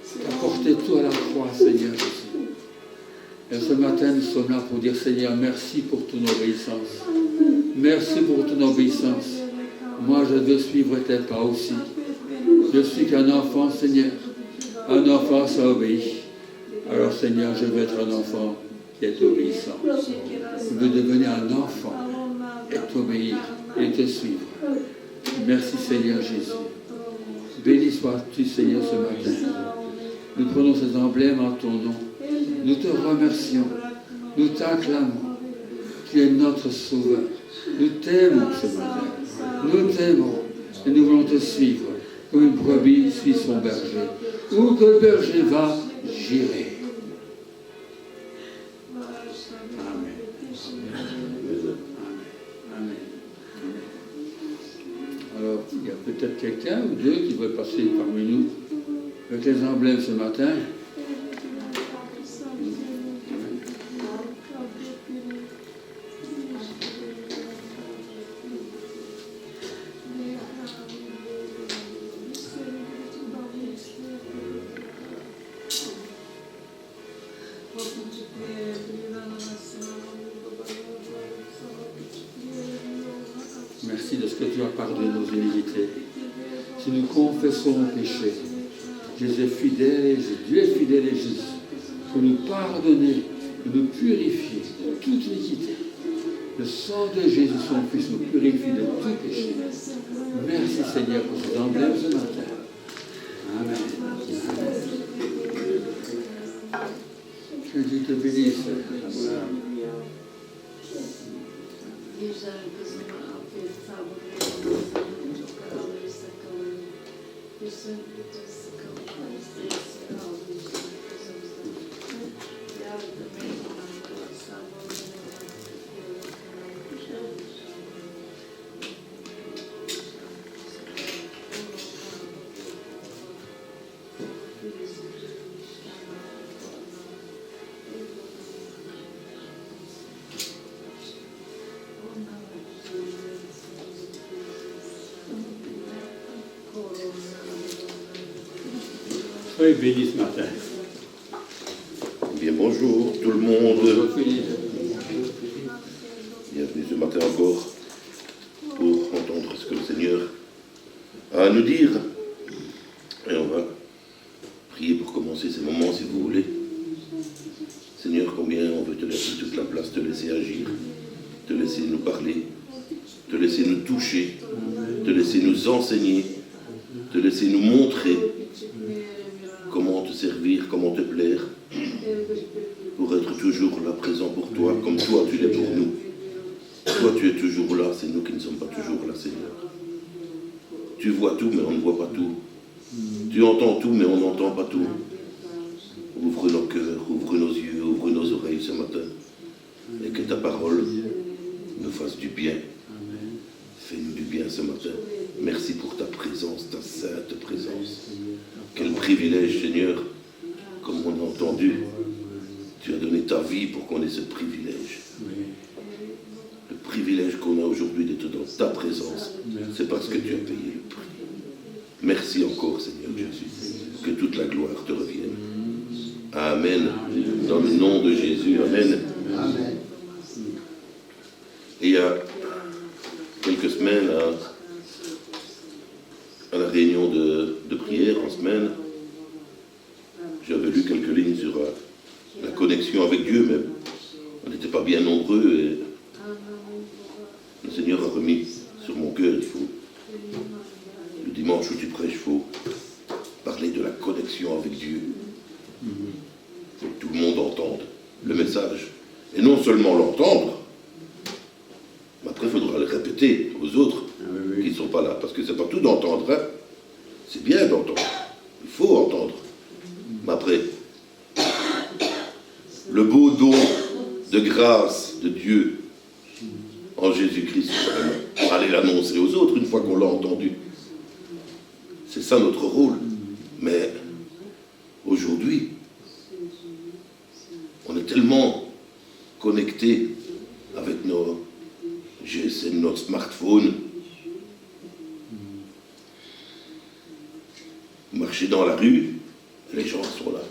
Tu as porté tout à la croix, Seigneur Jésus. Et ce matin, nous sommes là pour dire, Seigneur, merci pour ton obéissance. Merci pour ton obéissance. Moi, je veux suivre tes pas aussi. Je suis qu'un enfant, Seigneur. Un enfant, ça obéit. Alors, Seigneur, je veux être un enfant qui est obéissant. Je veux devenir un enfant et t'obéir et te suivre. Merci, Seigneur Jésus. Béni sois-tu, Seigneur, ce matin. Nous prenons ces emblèmes en ton nom. Nous te remercions. Nous t'acclamons. Tu es notre sauveur. Nous t'aimons ce matin. Nous t'aimons. Et nous voulons te suivre. Comme une brebis suit son berger. Où que le berger va, j'irai. Amen. Amen. Alors, il y a peut-être quelqu'un ou deux qui veulent passer parmi nous avec les emblèmes ce matin. Merci de ce que tu as pardonné nos iniquités. Si nous confessons nos péchés, Jésus est fidèle et juste. Dieu est fidèle et juste pour nous pardonner, de nous purifier de toute iniquité. Le sang de Jésus, son Fils, nous purifie de tout péché. Merci Seigneur pour ces emblèmes ce matin. Amen. Que Dieu te bénisse. Soyez bénis ce matin. Bien, bonjour tout le monde. Bonjour Philippe. Bienvenue ce matin encore pour entendre ce que le Seigneur a à nous dire. Et on va prier pour commencer ces moments si vous voulez. Seigneur, combien on veut te laisser toute la place, te laisser agir, te laisser nous parler, te laisser nous toucher, te laisser nous enseigner, te laisser nous montrer comment te servir, comment te plaire, pour être toujours là présent pour toi, comme toi tu l'es pour nous. Toi tu es toujours là, c'est nous qui ne sommes pas toujours là, Seigneur. Tu vois tout, mais on ne voit pas tout. Tu entends tout, mais on n'entend pas tout. Ouvre nos cœurs, ouvre nos yeux, ouvre nos oreilles ce matin, et que ta parole nous fasse du bien. Fais-nous du bien ce matin. Merci pour ta présence, ta sainte présence. Quel privilège, Seigneur, comme on a entendu, tu as donné ta vie pour qu'on ait ce privilège. Le privilège qu'on a aujourd'hui d'être dans ta présence, c'est parce que tu as payé le prix. Merci encore, Seigneur Jésus, que toute la gloire te revienne. Amen. Dans le nom de Jésus, Amen. Et il y a quelques semaines, à la réunion de prière en semaine, j'avais lu quelques lignes sur la connexion avec Dieu, mais on n'était pas bien nombreux et le Seigneur a remis sur mon cœur, le dimanche où tu prêches, il faut parler de la connexion avec Dieu. Il faut que tout le monde entende le message. Et non seulement l'entendre, mais après il faudra le répéter aux autres qui ne sont pas là. Parce que c'est pas tout d'entendre, hein. C'est bien d'entendre. Il faut entendre. Mais après, le beau don de grâce de Dieu en Jésus-Christ, pour aller l'annoncer aux autres une fois qu'on l'a entendu. C'est ça notre rôle. Mais aujourd'hui, on est tellement connectés avec nos GSM, notre smartphone. Marcher dans la rue, les gens sont là.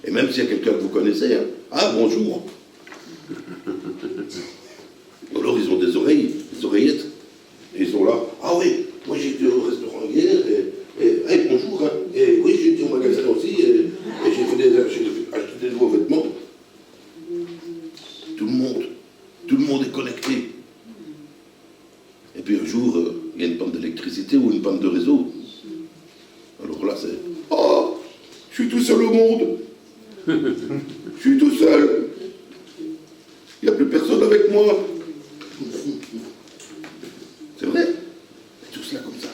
Et même s'il y a quelqu'un que vous connaissez, hein, ah bonjour. Alors ils ont des oreilles, des oreillettes, et ils sont là. Ah oui, moi j'étais au restaurant hier, et bonjour, hein, et oui j'étais au magasin aussi, et j'ai acheté des nouveaux vêtements. Tout le monde est connecté. Et puis un jour, il y a une panne d'électricité ou une panne de réseau. Alors là c'est, oh, je suis tout seul au monde. Je suis tout seul. Il n'y a plus personne avec moi. C'est vrai. C'est tout cela comme ça.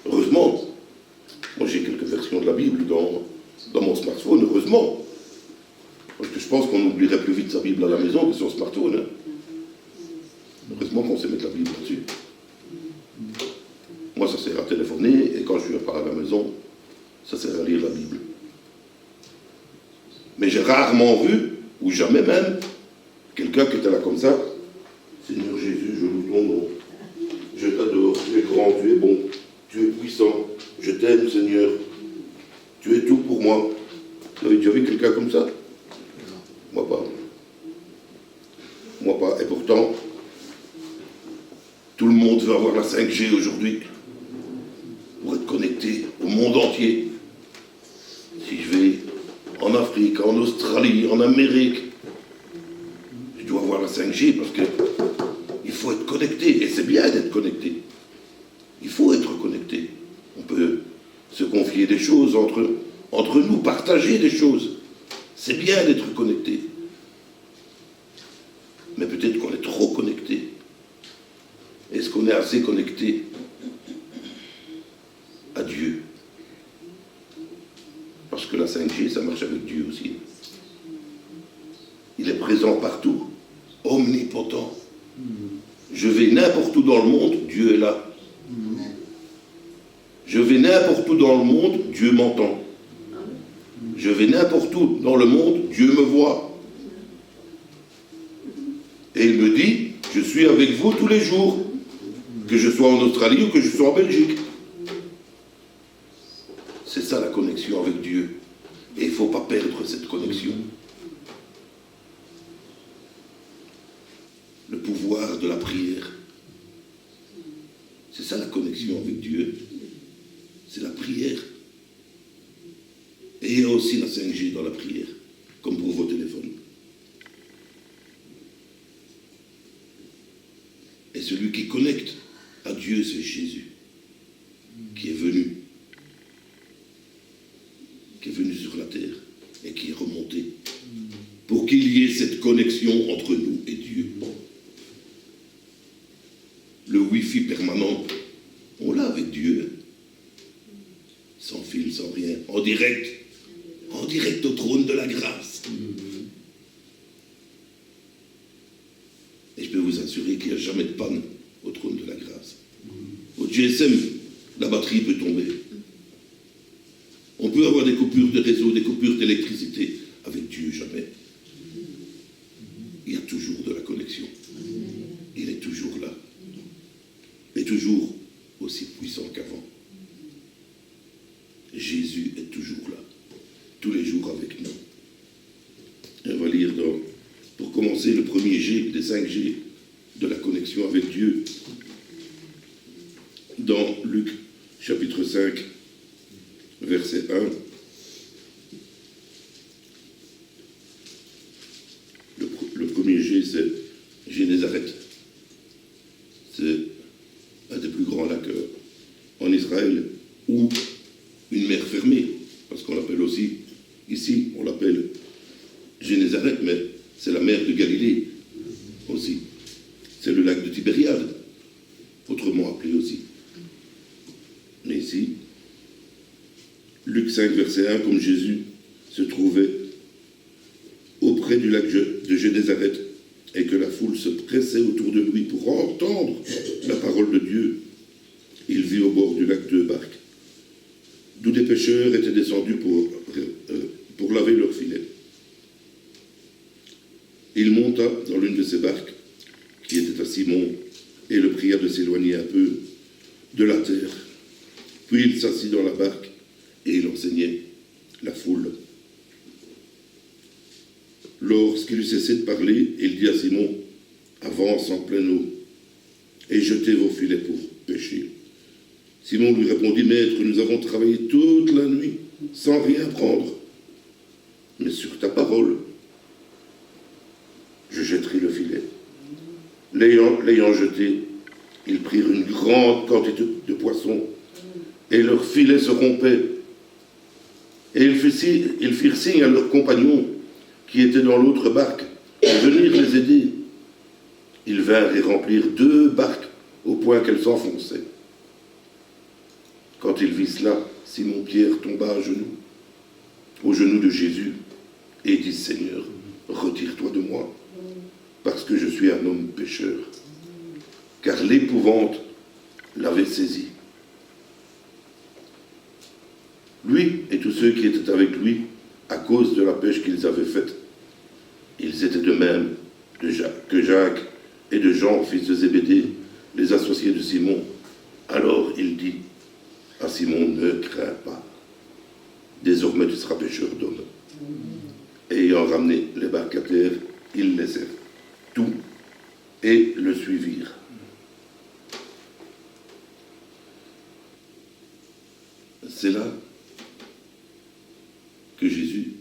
Heureusement, moi j'ai quelques versions de la Bible dans mon smartphone, heureusement. Parce que je pense qu'on oublierait plus vite sa Bible à la maison que son smartphone. Hein. Heureusement qu'on sait mettre la Bible là-dessus. Moi ça sert à téléphoner, et quand je suis pas à la maison, ça sert à lire la Bible. Mais j'ai rarement vu, ou jamais même, quelqu'un qui était là comme ça. Seigneur Jésus, je loue ton nom. Je t'adore, tu es grand, tu es bon, tu es puissant. Je t'aime, Seigneur. Tu es tout pour moi. Vous avez déjà vu quelqu'un comme ça? Moi pas. Moi pas. Et pourtant, tout le monde veut avoir la 5G aujourd'hui pour être connecté au monde entier. Si je vais en Afrique, en Australie, en Amérique, je dois avoir la 5G parce que il faut être connecté. Et c'est bien d'être connecté. Il faut être connecté. On peut se confier des choses entre nous, partager des choses. C'est bien d'être connecté. Mais peut-être qu'on est trop connecté. Est-ce qu'on est assez connecté à Dieu? Parce que la 5G, ça marche avec Dieu aussi. Il est présent partout, omnipotent. Je vais n'importe où dans le monde, Dieu est là. Je vais n'importe où dans le monde, Dieu m'entend. Je vais n'importe où dans le monde, Dieu me voit. Et il me dit, je suis avec vous tous les jours, que je sois en Australie ou que je sois en Belgique. C'est ça la connexion avec Dieu. Et il ne faut pas perdre cette connexion. Le pouvoir de la prière. C'est ça la connexion avec Dieu. C'est la prière. Et il y a aussi la 5G dans la prière, comme pour vos téléphones. Et celui qui connecte à Dieu, c'est Jésus, qui est venu sur la terre et qui est remonté pour qu'il y ait cette connexion entre nous et Dieu. Le Wi-Fi permanent, on l'a avec Dieu, sans fil, sans rien, en direct au trône de la grâce. Et je peux vous assurer qu'il n'y a jamais de panne au trône de la grâce. Au GSM, la batterie peut tomber. On peut avoir des coupures de réseau, des coupures d'électricité. Avec Dieu, jamais. Il y a toujours de la connexion. Il est toujours là. Et toujours aussi puissant qu'avant. Jésus est toujours là. Tous les jours avec nous. Et on va lire dans pour commencer le premier G des 5 G de la connexion avec Dieu. Dans Luc chapitre 5, verset 1, le premier G, c'est Génézareth. C'est un des plus grands lacs en Israël, ou une mer fermée, parce qu'on l'appelle aussi, ici, on l'appelle Génézareth, mais c'est la mer de Galilée aussi. C'est le lac de Tibériade, autrement appelé aussi. Mais ici, Luc 5, verset 1, comme Jésus se trouvait auprès du lac de Génézareth et que la foule se pressait autour de lui pour entendre la parole de Dieu, il vit au bord du lac 2 barques, d'où des pêcheurs étaient descendus pour laver leurs filets. Il monta dans l'une de ces barques, qui était à Simon, et le pria de s'éloigner un peu de la terre. Puis il s'assit dans la barque, et il enseignait la foule. Lorsqu'il eut cessé de parler, il dit à Simon, « Avance en pleine eau, et jetez vos filets pour pêcher. » Simon lui répondit, « Maître, nous avons travaillé toute la nuit, sans rien prendre. Mais sur ta parole, je jetterai le filet. » L'ayant jeté, ils prirent une grande quantité de poissons, et leurs filets se rompaient. Et ils firent signe à leurs compagnons, qui étaient dans l'autre barque, de venir les aider. Ils vinrent et remplirent 2 barques, au point qu'elles s'enfonçaient. Quand il vit cela, Simon-Pierre tomba aux genoux de Jésus, et dit, « Seigneur, retire-toi de moi, parce que je suis un homme pécheur. » Car l'épouvante l'avait saisi. Lui et tous ceux qui étaient avec lui, à cause de la pêche qu'ils avaient faite, ils étaient de même que Jacques et de Jean, fils de Zébédée, les associés de Simon. Alors il dit à Simon, « Ne crains pas, désormais tu seras pêcheur d'hommes. » Et ayant ramené les barques à terre, ils laissèrent tout et le suivirent. C'est là que Jésus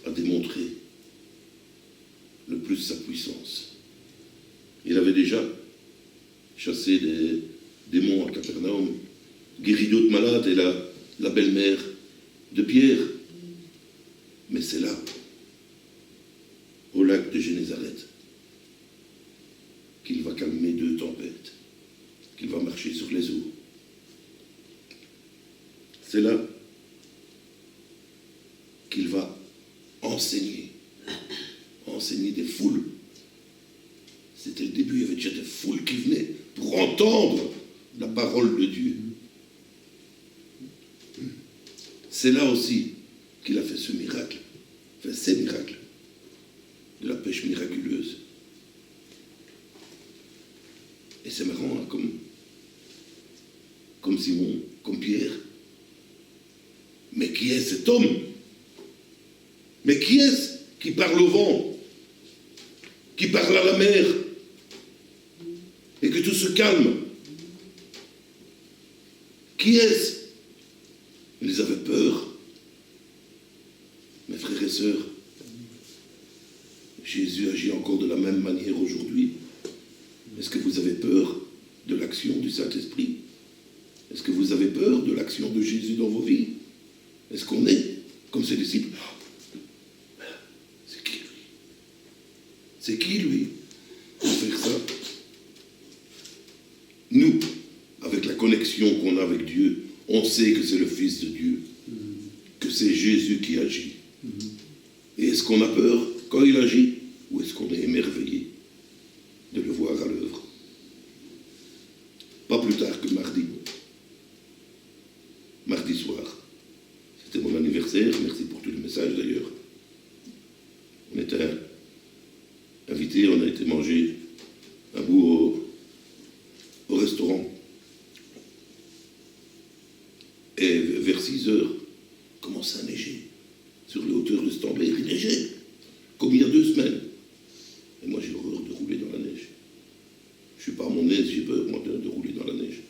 a démontré le plus sa puissance. Il avait déjà chassé des démons à Capernaum, guéri d'autres malades et la belle-mère de Pierre. Mais c'est là, au lac de Génézareth, qu'il va calmer 2 tempêtes, qu'il va marcher sur les eaux. C'est là qu'il va enseigner des foules. C'était le début, il y avait déjà des foules qui venaient pour entendre la parole de Dieu. C'est là aussi qu'il a fait ce miracle, ces miracles de la pêche miraculeuse. Et c'est marrant, hein, comme Simon, comme Pierre. Mais qui est cet homme? Mais qui est-ce qui parle au vent, qui parle à la mer, et que tout se calme? Qui est-ce? Ils avaient peur. Mes frères et sœurs, Jésus agit encore de la même manière aujourd'hui. Est-ce que vous avez peur de l'action du Saint-Esprit? Est-ce que vous avez peur de l'action de Jésus dans vos vies? Est-ce qu'on est comme ses disciples? C'est qui lui? C'est qui lui pour faire ça? Nous, avec la connexion qu'on a avec Dieu, on sait que c'est le Fils de Dieu, que c'est Jésus qui agit. Et est-ce qu'on a peur quand il agit, ou est-ce qu'on est émerveillé de le voir à l'œuvre? Pas plus tard que mardi soir. C'était mon anniversaire, merci pour tous les messages d'ailleurs. On était invités, on a été manger un bout au restaurant. Et vers 6 heures, commence à neiger. Sur les hauteurs de Stambler, il neigeait, comme il y a 2 semaines. Je suis pas à mon aise, j'ai peur, moi, de rouler dans la neige.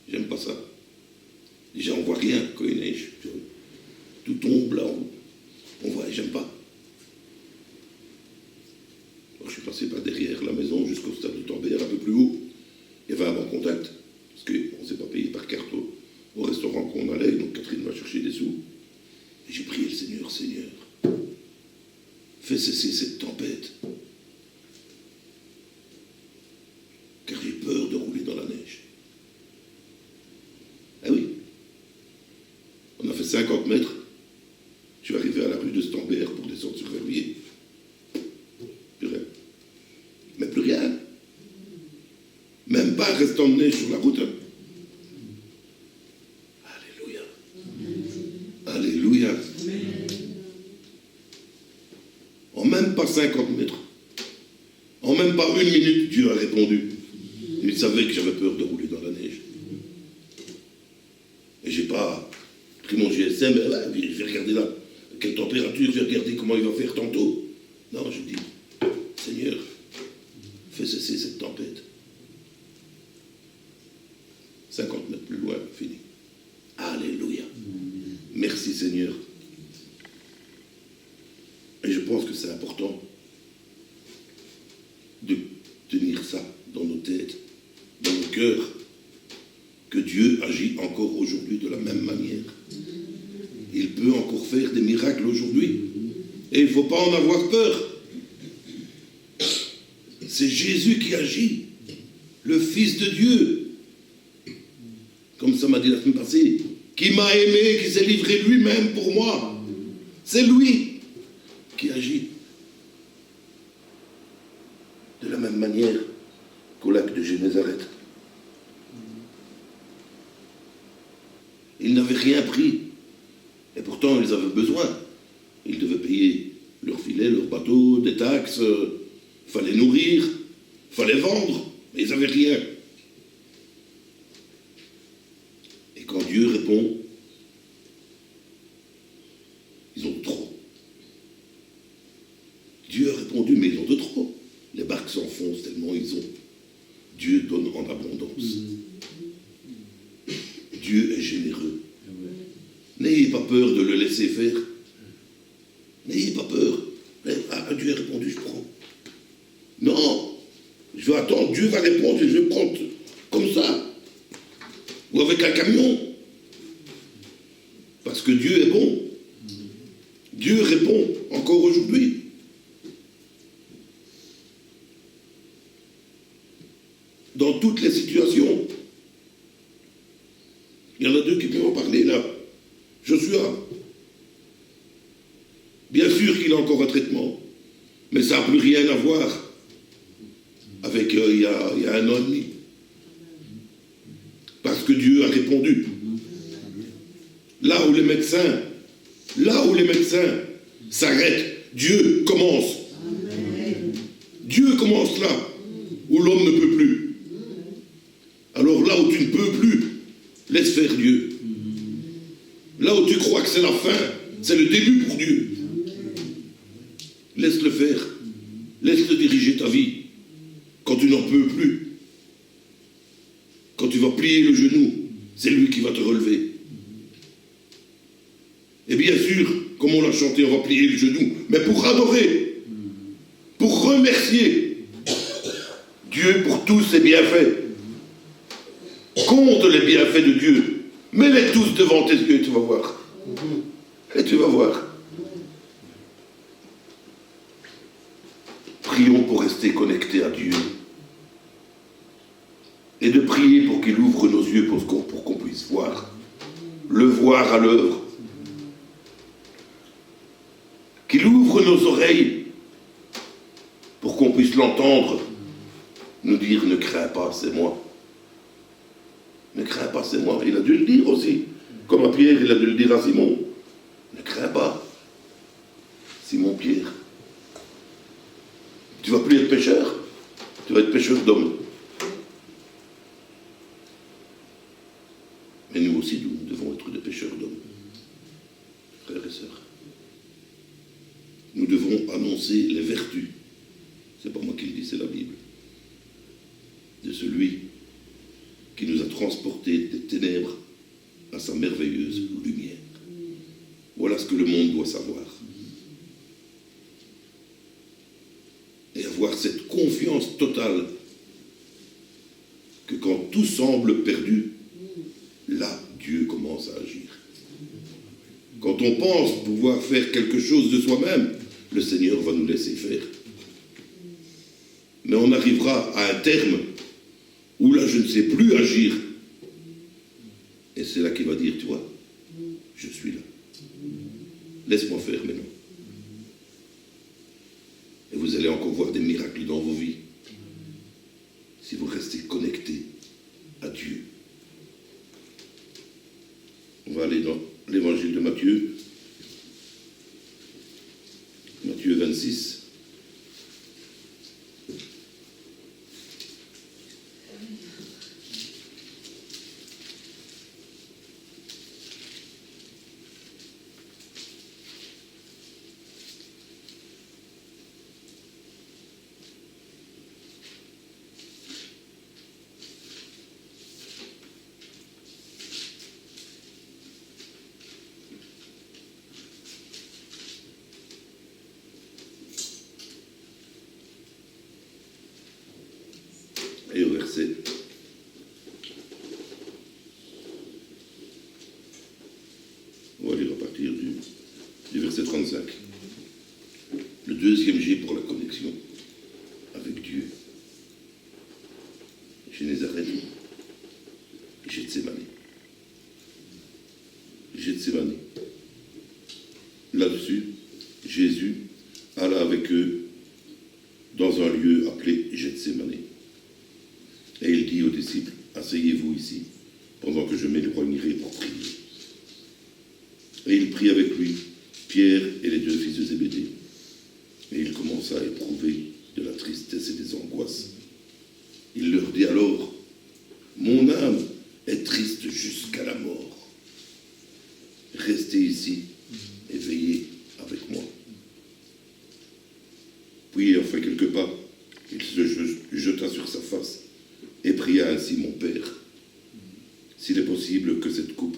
J'aime pas ça. Déjà, on voit rien quand il neige. Tout tombe là, on voit, j'aime pas. Alors, je suis passé par derrière la maison jusqu'au stade de Tambert, un peu plus haut. Il y avait un bon contact, parce qu'on ne s'est pas payé par carte au restaurant qu'on allait, donc Catherine m'a cherché des sous. Et j'ai prié le Seigneur, Seigneur, fais cesser cette tempête. Car j'ai peur de rouler dans la neige. Ah oui. On a fait 50 mètres. Je suis arrivé à la rue de Stambert pour descendre sur Verviers. Plus rien. Mais plus rien. Même pas un restant de neige sur la route. Alléluia. Alléluia. En même pas 50 mètres. En même pas 1 minute, Dieu a répondu. Il savait que j'avais peur de rouler dans la neige. Et j'ai pas pris mon GSM, je vais regarder là, quelle température, je vais regarder comment il va faire tantôt. Non, je dis, Seigneur, fais cesser cette tempête. 50 mètres plus loin, fini. Alléluia. Merci Seigneur. Et je pense que c'est important de tenir ça dans nos têtes, dans nos cœurs, que Dieu agit encore aujourd'hui de la même manière. Il peut encore faire des miracles aujourd'hui. Et il ne faut pas en avoir peur. C'est Jésus qui agit, le Fils de Dieu. Comme ça m'a dit la semaine passée, qui m'a aimé, qui s'est livré lui-même pour moi. C'est lui qui agit. De la même manière qu'au lac de Génézareth. Ils n'avaient rien pris. Et pourtant, ils avaient besoin. Ils devaient payer leur filet, leur bateau, des taxes. Fallait nourrir. Fallait vendre. Mais ils n'avaient rien. Et quand Dieu répond, ils ont de trop. Dieu a répondu, mais ils ont de trop. Les barques s'enfoncent tellement ils ont. Dieu donne en abondance. Dieu est généreux. N'ayez pas peur de le laisser faire. N'ayez pas peur. Ah, Dieu a répondu, je prends. Non, je vais attendre, Dieu va répondre et je vais prendre comme ça. Ou avec un camion. Parce que Dieu est bon. Dieu répond encore aujourd'hui. Dans toutes les situations. Il y en a deux qui peuvent en parler là. Joshua. Bien sûr qu'il a encore un traitement, mais ça n'a plus rien à voir avec il y a 1 an et demi. Parce que Dieu a répondu. Là où les médecins s'arrêtent, Dieu commence. Dieu commence là où l'homme ne peut plus. Alors là où tu ne peux plus, laisse faire Dieu. Là où tu crois que c'est la fin, c'est le début pour Dieu. Laisse-le faire. Laisse-le diriger ta vie. Quand tu n'en peux plus, quand tu vas plier le genou, c'est lui qui va te relever. Et bien sûr, comme on l'a chanté, on va plier le genou, mais pour adorer, pour remercier Dieu pour tous ses bienfaits. Compte les bienfaits de Dieu. Mets-les tous devant tes yeux et tu vas voir. Et tu vas voir. Prions pour rester connectés à Dieu. Et de prier pour qu'il ouvre nos yeux pour qu'on puisse voir. Le voir à l'œuvre. Qu'il ouvre nos oreilles pour qu'on puisse l'entendre nous dire « Ne crains pas, c'est moi ». Ne crains pas, c'est moi. Il a dû le dire aussi. Comme à Pierre, il a dû le dire à Simon. Ne crains pas. Simon Pierre. Tu ne vas plus être pécheur. Tu vas être pêcheur d'hommes. Mais nous aussi, nous devons être des pêcheurs d'hommes. Frères et sœurs. Nous devons annoncer les vertus. C'est pas moi qui le dis, c'est la Bible. de celui qui nous a transportés des ténèbres à sa merveilleuse lumière. Voilà ce que le monde doit savoir. Et avoir cette confiance totale que quand tout semble perdu, là, Dieu commence à agir. Quand on pense pouvoir faire quelque chose de soi-même, le Seigneur va nous laisser faire. Mais on arrivera à un terme où là, je ne sais plus agir. Et c'est là qu'il va dire, tu vois, je suis là. Laisse-moi faire maintenant. Et vous allez encore voir des miracles dans vos vies si vous restez connectés à Dieu. On va aller dans l'évangile de Matthieu. Matthieu 26. Et au verset. On va lire à partir du verset 35. Le deuxième G pour la connexion avec Dieu. Génézareth, Gethsémani. Gethsémani. Là-dessus, Jésus alla avec eux dans un lieu appelé Gethsémani. Et il dit aux disciples, asseyez-vous ici, pendant que je m'éloignerai pour prier. Et il prit avec lui Pierre et les deux fils de Zébédée. Et il commença à éprouver de la tristesse et des angoisses. Il leur dit alors, mon âme est triste jusqu'à la mort. Restez ici et veillez avec moi. Puis, ayant fait quelques pas, il se jeta sur sa face et pria ainsi, mon Père, s'il est possible que cette coupe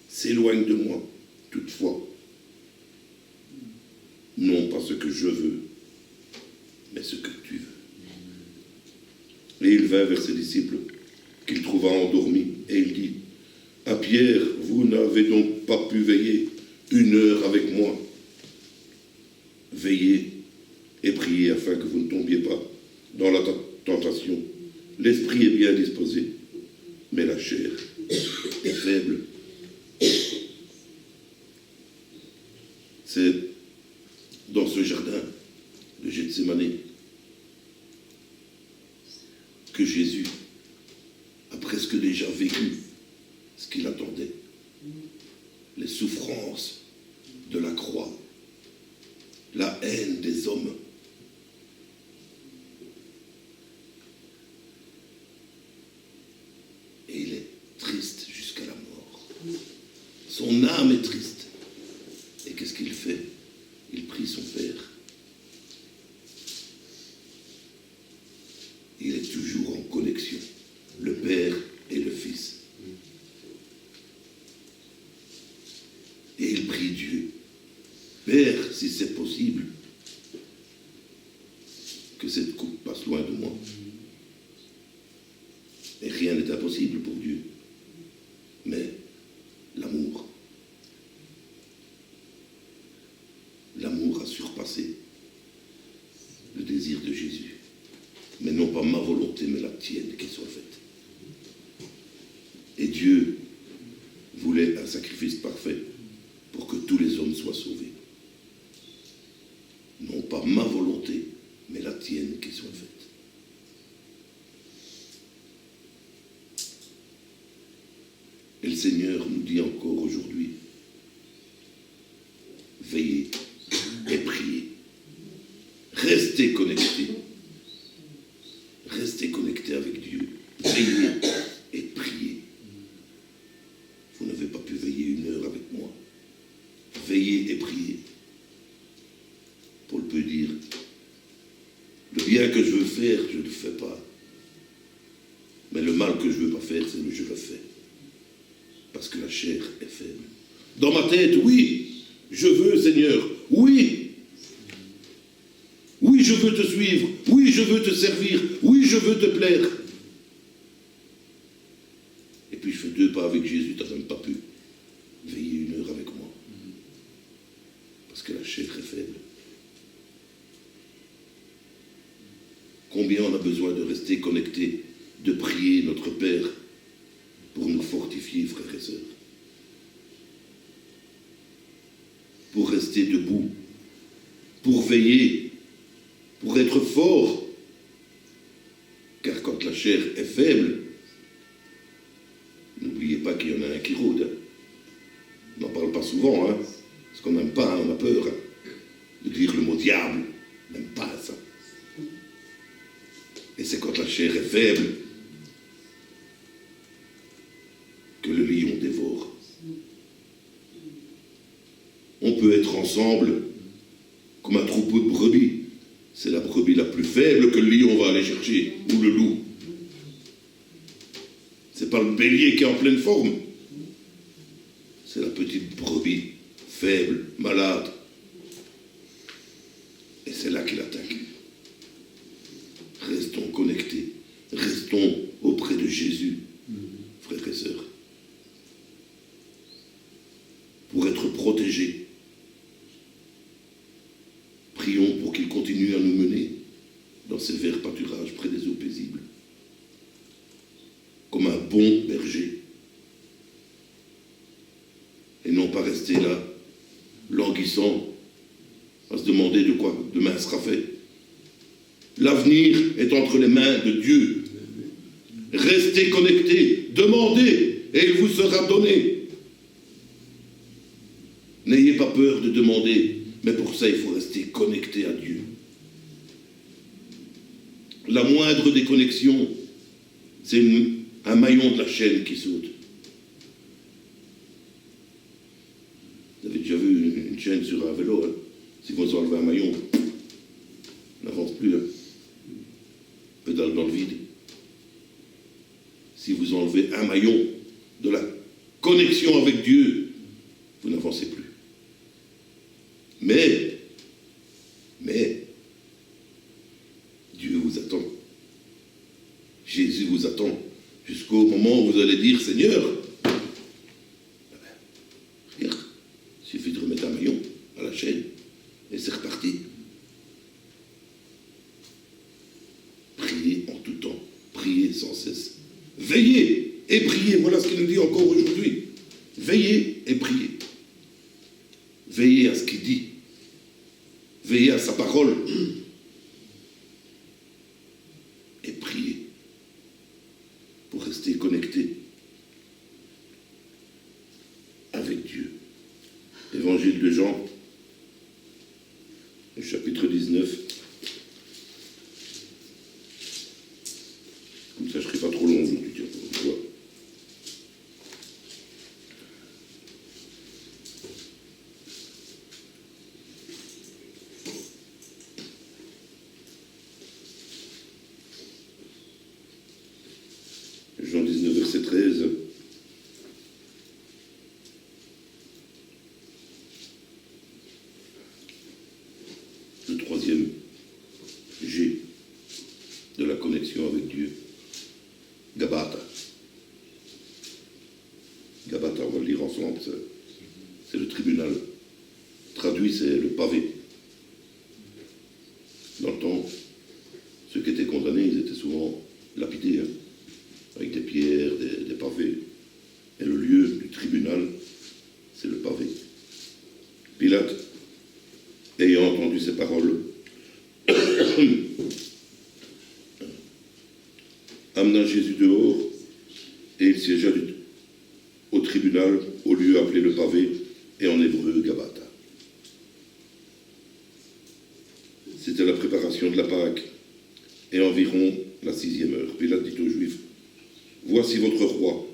s'éloigne de moi, toutefois, non pas ce que je veux, mais ce que tu veux. Et il vint vers ses disciples, qu'il trouva endormis, et il dit, à Pierre, vous n'avez donc pas pu veiller 1 heure avec moi. Veillez et priez afin que vous ne tombiez pas dans la tentation. L'esprit est bien disposé, mais la chair est faible. C'est dans ce jardin de Gethsémani que Jésus a presque déjà vécu ce qu'il attendait. Les souffrances de la croix, la haine des hommes. Et il est triste jusqu'à la mort. Son âme est triste. Et qu'est-ce qu'il fait? Il prie son Père. Il est toujours en connexion, le Père et le Fils. Et il prie Dieu. Père, si c'est possible, que cette coupe passe loin de moi. Et rien n'est impossible pour Dieu. Mais l'amour. L'amour a surpassé le désir de Jésus. Mais non pas ma volonté, mais la tienne qui soit faite. Et Dieu voulait un sacrifice parfait pour que tous les hommes soient sauvés. Non pas ma volonté, mais la tienne qui soit faite. Et le Seigneur nous dit encore aujourd'hui, veillez et priez. Restez connectés. Restez connectés avec Dieu. Veillez et priez. Vous n'avez pas pu veiller 1 heure avec moi. Veillez et priez. Paul peut dire, le bien que je veux faire, je ne le fais pas. Mais le mal que je ne veux pas faire, je le fais. Parce que la chair est faible. Dans ma tête, oui, je veux, Seigneur, oui. Oui, je veux te suivre. Oui, je veux te servir. Oui, je veux te plaire. Et puis je fais 2 pas avec Jésus, tu n'as même pas pu veiller 1 heure avec moi. Parce que la chair est faible. Combien on a besoin de rester connecté, de prier notre Père pour nous fortifier, frères et sœurs. Pour rester debout, pour veiller, pour être fort. Car quand la chair est faible, n'oubliez pas qu'il y en a un qui rôde. On n'en parle pas souvent, hein, parce qu'on n'aime pas, hein, on a peur de dire le mot diable. On n'aime pas ça. Et c'est quand la chair est faible que le lion dévore. On peut être ensemble comme un troupeau de brebis. C'est la brebis la plus faible que le lion va aller chercher, ou le loup. C'est pas le bélier qui est en pleine forme. C'est la petite brebis, faible, malade. Et c'est là qu'il attaque. Restons connectés. Restons auprès de Jésus, frères et sœurs. Pour être protégés. Prions pour qu'il continue à nous mener dans ces verts pâturages près des eaux paisibles. Comme un bon berger. Et non pas rester là, languissant, à se demander de quoi demain sera fait. L'avenir est entre les mains de Dieu. Restez connectés, demandez, et il vous sera donné. N'ayez pas peur de demander, mais pour ça, il faut rester connecté à Dieu. La moindre déconnexion, c'est un maillon de la chaîne qui saute. Vous avez déjà vu une chaîne sur un vélo, hein? Si vous enlevez un maillon, n'avance plus, hein? Pédale dans le vide. Si vous enlevez un maillon de la connexion avec Dieu, vous n'avancez plus. Mais, Dieu vous attend. Jésus vous attend jusqu'au moment où vous allez dire, Seigneur, regarde, il suffit de remettre un maillon à la chaîne et c'est reparti. Priez en tout temps, priez sans cesse. Veillez et priez, voilà ce qu'il nous dit encore aujourd'hui. Veillez et priez. Veillez à ce qu'il dit. Veillez à sa parole. Et priez pour rester connecté avec Dieu. Évangile de Jean, le chapitre 19. Comme ça, je ne serai pas trop long aujourd'hui. Jean 19, verset 13. Le troisième G de la connexion avec Dieu. Gabata. Gabata, on va le lire ensemble. C'est le tribunal. Traduit, c'est le pavé. Dans le temps, ceux qui étaient condamnés, ils étaient souvent lapidés, hein, avec des pierres, des pavés. Et le lieu du tribunal, c'est le pavé. Pilate, ayant entendu ces paroles, amena Jésus dehors, et il siégea au tribunal, au lieu appelé le pavé, et en hébreu, Gabata. C'était la préparation de la Pâque, et environ la 6e heure. Pilate dit aux Juifs, « Voici votre roi. »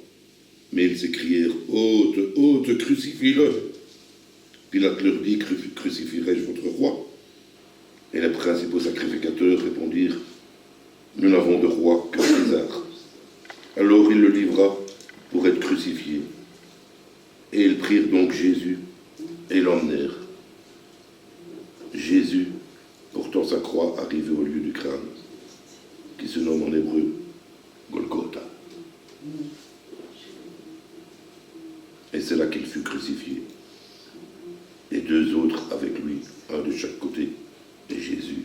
Mais ils s'écrièrent, « Ôte, ôte, crucifie-le » Pilate leur dit, « Crucifierai-je votre roi ?» Et les principaux sacrificateurs répondirent, « Nous n'avons de roi que César. » Alors il le livra pour être crucifié. Et ils prirent donc Jésus et l'emmenèrent. Jésus, portant sa croix, arrivé au lieu du crâne, qui se nomme en hébreu Golgotha. Et c'est là qu'il fut crucifié. Et 2 autres avec lui, un de chaque côté, et Jésus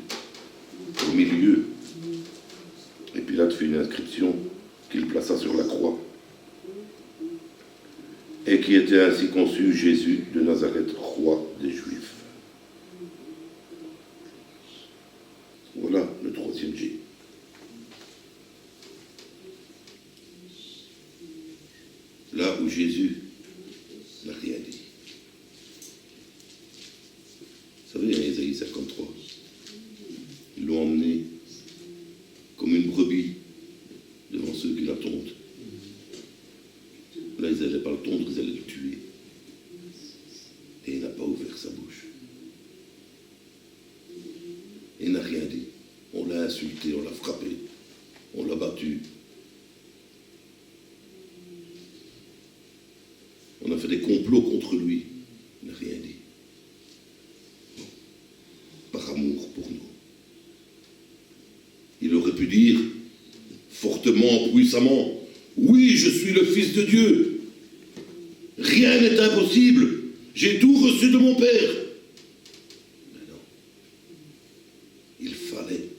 au milieu. Et Pilate fit une inscription qu'il plaça sur la croix, et qui était ainsi conçu: Jésus de Nazareth, roi des Juifs. Voilà le 3e G. Là où Jésus n'a rien dit. Vous savez, en Ésaïe 53, ils l'ont emmené comme une brebis devant ceux qui la tondent. Là, ils n'allaient pas le tondre, ils allaient le tuer. Et il n'a pas ouvert sa bouche. Il n'a rien dit. On l'a insulté, on l'a frappé, on l'a battu. On a fait des complots contre lui. Il n'a rien dit. Par amour pour nous. Il aurait pu dire fortement, puissamment: oui, je suis le Fils de Dieu. Rien n'est impossible. J'ai tout reçu de mon Père. Mais non. Il fallait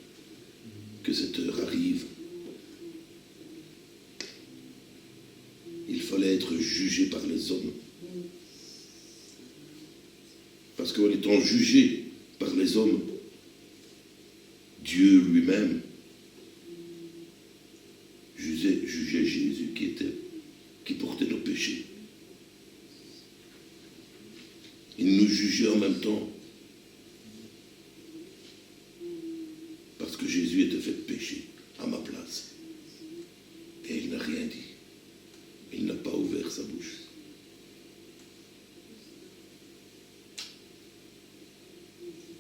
que cette heure arrive. Il fallait être jugé par les hommes. Parce qu'en étant jugé par les hommes, Dieu lui-même jugeait Jésus qui portait nos péchés. Il nous jugeait en même temps. Parce que Jésus était fait péché à ma place. Et il n'a rien dit. Il n'a pas ouvert sa bouche.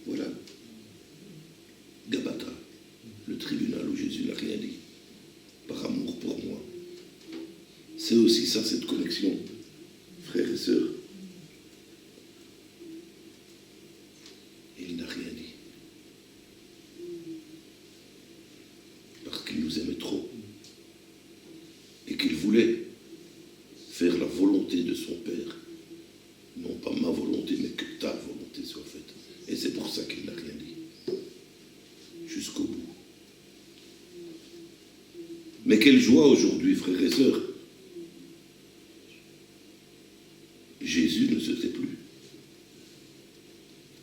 Voilà. Gabata, le tribunal où Jésus n'a rien dit. Par amour pour moi. C'est aussi ça, cette connexion, frères et sœurs. Il n'a rien dit. Parce qu'il nous aimait trop. Et qu'il voulait faire la volonté de son Père. Non pas ma volonté, mais que ta volonté soit faite. Et c'est pour ça qu'il n'a rien dit. Jusqu'au bout. Mais quelle joie aujourd'hui, frères et sœurs. Jésus ne se tait plus.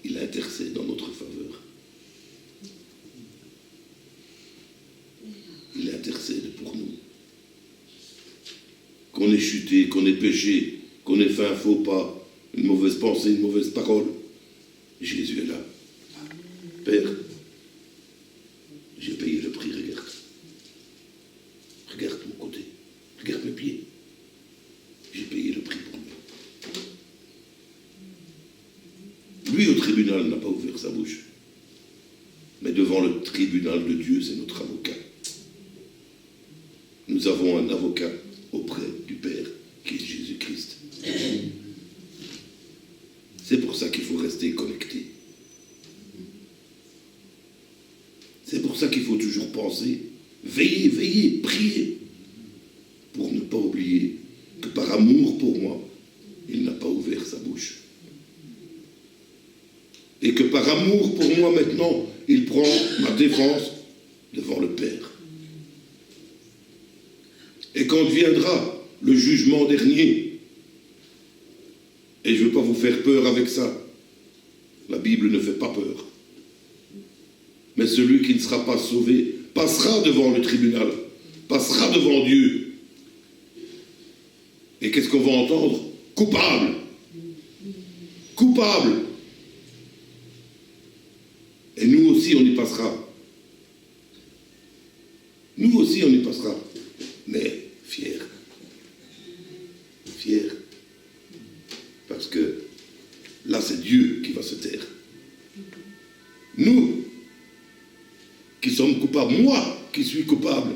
Il intercède en notre faveur. Il intercède pour nous. Qu'on ait chuté, qu'on ait péché, qu'on ait fait un faux pas, une mauvaise pensée, une mauvaise parole, Jésus est là. Père, j'ai payé le prix, regarde. Regarde mon côté, regarde mes pieds. J'ai payé le prix pour lui. Lui, au tribunal, n'a pas ouvert sa bouche. Mais devant le tribunal de Dieu, c'est notre avocat. Nous avons un avocat auprès du Père, qui est Jésus-Christ. C'est pour ça qu'il faut rester connecté. C'est pour ça qu'il faut toujours penser, veiller, veiller, prier, pour ne pas oublier que par amour pour moi, il n'a pas ouvert sa bouche. Et que par amour pour moi maintenant, il prend ma défense devant le Père. Et quand viendra le jugement dernier, et je ne veux pas vous faire peur avec ça, la Bible ne fait pas peur, mais celui qui ne sera pas sauvé passera devant le tribunal, passera devant Dieu. Et qu'est-ce qu'on va entendre? Coupable. Coupable. Et nous aussi, on y passera. Nous aussi, on y passera. Mais fiers. Fiers. Parce que là, c'est Dieu qui va se taire. Nous, qui sommes coupables, moi qui suis coupable,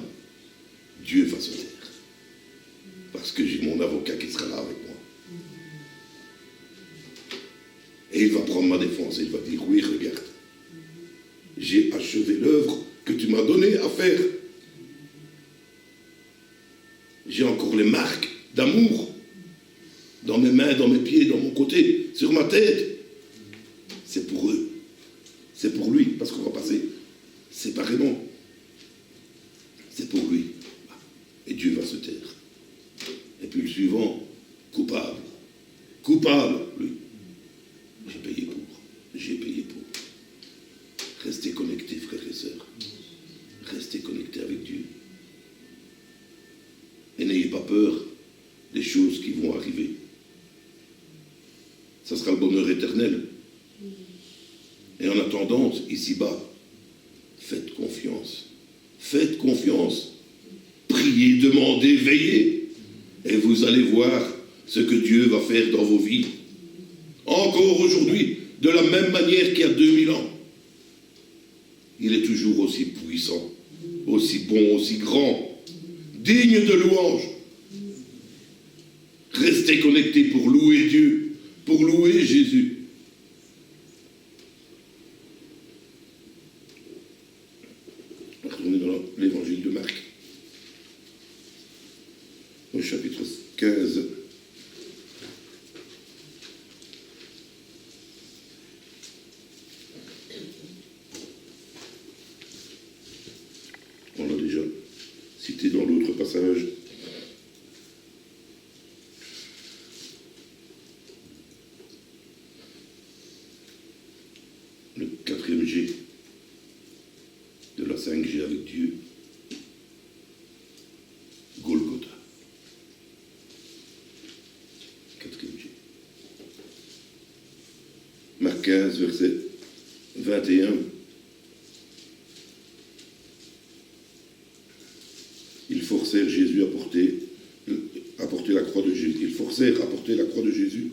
Dieu va se taire. parce que j'ai mon avocat qui sera là avec moi. Et il va prendre ma défense et il va dire, oui, regarde, j'ai achevé l'œuvre que tu m'as donnée à faire. J'ai encore les marques d'amour dans mes mains, dans mes pieds, dans mon côté, sur ma tête. C'est pour eux. C'est pour lui, parce qu'on va passer séparément. C'est pour lui. Et Dieu va se taire. Et puis le suivant, coupable. Coupable, lui. J'ai payé pour. J'ai payé pour. Restez connectés, frères et sœurs. Restez connectés avec Dieu. Et n'ayez pas peur des choses qui vont arriver. Ça sera le bonheur éternel. Et en attendant, ici-bas, faites confiance. Faites confiance. Priez, demandez, veillez. Et vous allez voir ce que Dieu va faire dans vos vies. Encore aujourd'hui, de la même manière qu'il y a 2000 ans. Il est toujours aussi puissant, aussi bon, aussi grand, digne de louange. Restez connectés pour louer Dieu, pour louer Jésus. On va retourner dans l'évangile de Marc, au chapitre 15. On l'a déjà cité dans l'autre passage. Le 4e G de la 5G avec Dieu, Golgotha. 4e G. Marc 15, verset 21. Ils forcèrent Jésus à porter la croix de Jésus. Ils forcèrent à porter la croix de Jésus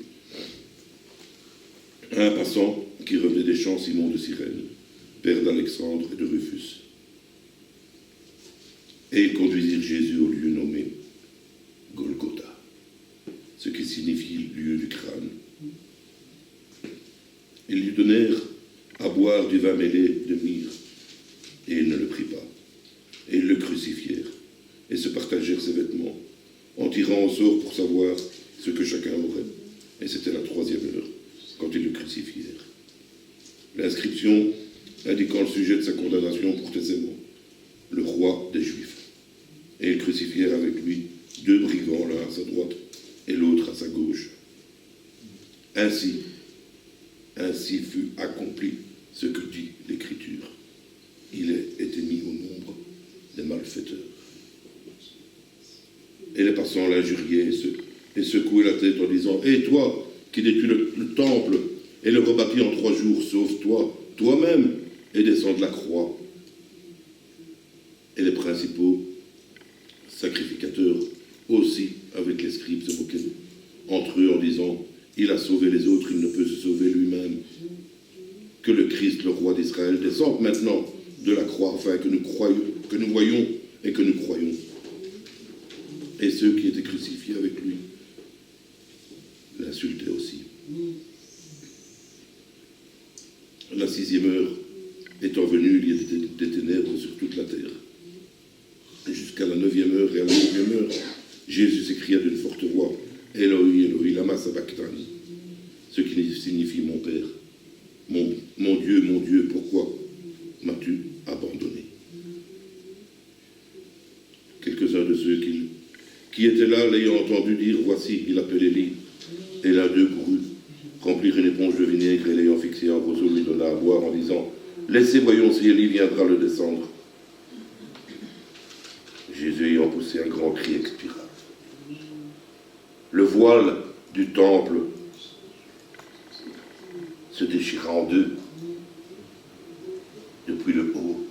à un passant qui revenait des champs, Simon de Cyrène, père d'Alexandre et de Rufus. Et ils conduisirent Jésus au lieu nommé Golgotha, ce qui signifie lieu du crâne. Ils lui donnèrent à boire du vin mêlé de myrrhe, et il ne le prit pas. Et ils le crucifièrent, et se partagèrent ses vêtements, en tirant au sort pour savoir ce que chacun aurait. Et c'était la 3e heure, quand ils le crucifièrent. L'inscription indiquant le sujet de sa condamnation portait ces mots: le roi des Juifs. Et ils crucifièrent avec lui 2 brigands, l'un à sa droite et l'autre à sa gauche. Ainsi fut accompli ce que dit l'Écriture. Il a été mis au nombre des malfaiteurs. Et les passants l'injuriaient et secouaient la tête en disant: « Et toi, qui détruis le temple et le rebâtis en 3 jours, sauve-toi, toi-même, et descends de la croix. » Et les principaux sacrificateurs aussi, avec les scribes, se moquaient entre eux en disant: « Il a sauvé les autres, il ne peut se sauver lui-même. Que le Christ, le roi d'Israël, descende maintenant de la croix, afin que nous voyions et que nous croyons. » Et ceux qui étaient crucifiés avec lui l'insultaient aussi. La 6e heure étant venue, il y a des ténèbres sur toute la terre. Et jusqu'à la 9e heure, et à la 9e heure, Jésus s'écria d'une forte voix: « Eloi, Eloi, lama sabachthani » ce qui signifie: « Mon Père, mon Dieu, pourquoi m'as-tu abandonné ?» Quelques-uns de ceux qui étaient là, l'ayant entendu dire: « Voici, il appelle Élie. » Et l'un d'eux courut, remplir une éponge de vinaigre, et l'ayant fixé en roseau, lui donna à boire en disant: « Laissez, voyons si Élie viendra le descendre. » Jésus, ayant poussé un grand cri, expira. Le voile du temple se déchira en 2, depuis le haut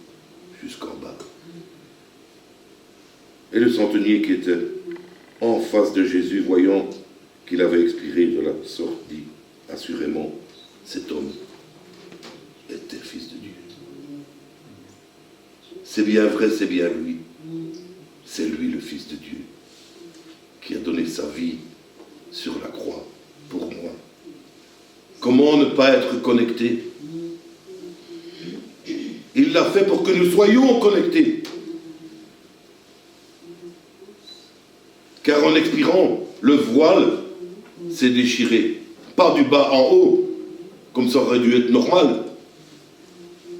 jusqu'en bas. Et le centenier qui était en face de Jésus, voyant qu'il avait expiré de la sorte, dit: « Assurément, cet homme était fils de Dieu. » C'est bien vrai, c'est bien lui. C'est lui le Fils de Dieu qui a donné sa vie sur la croix pour moi. Comment ne pas être connecté? Il l'a fait pour que nous soyons connectés. Car en expirant, le voile s'est déchiré. Pas du bas en haut, comme ça aurait dû être normal,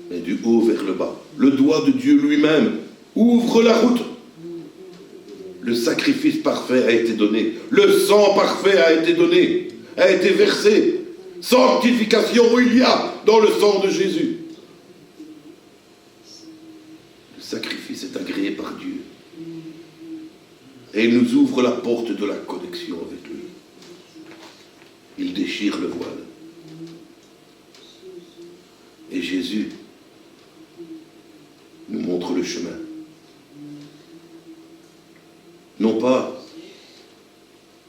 mais du haut vers le bas. Le doigt de Dieu lui-même ouvre la route. Le sacrifice parfait a été donné. Le sang parfait a été donné, a été versé. Sanctification il y a dans le sang de Jésus. Le sacrifice est agréé par Dieu. Et il nous ouvre la porte de la connexion avec lui. Il déchire le voile. Et Jésus nous montre le chemin. Non pas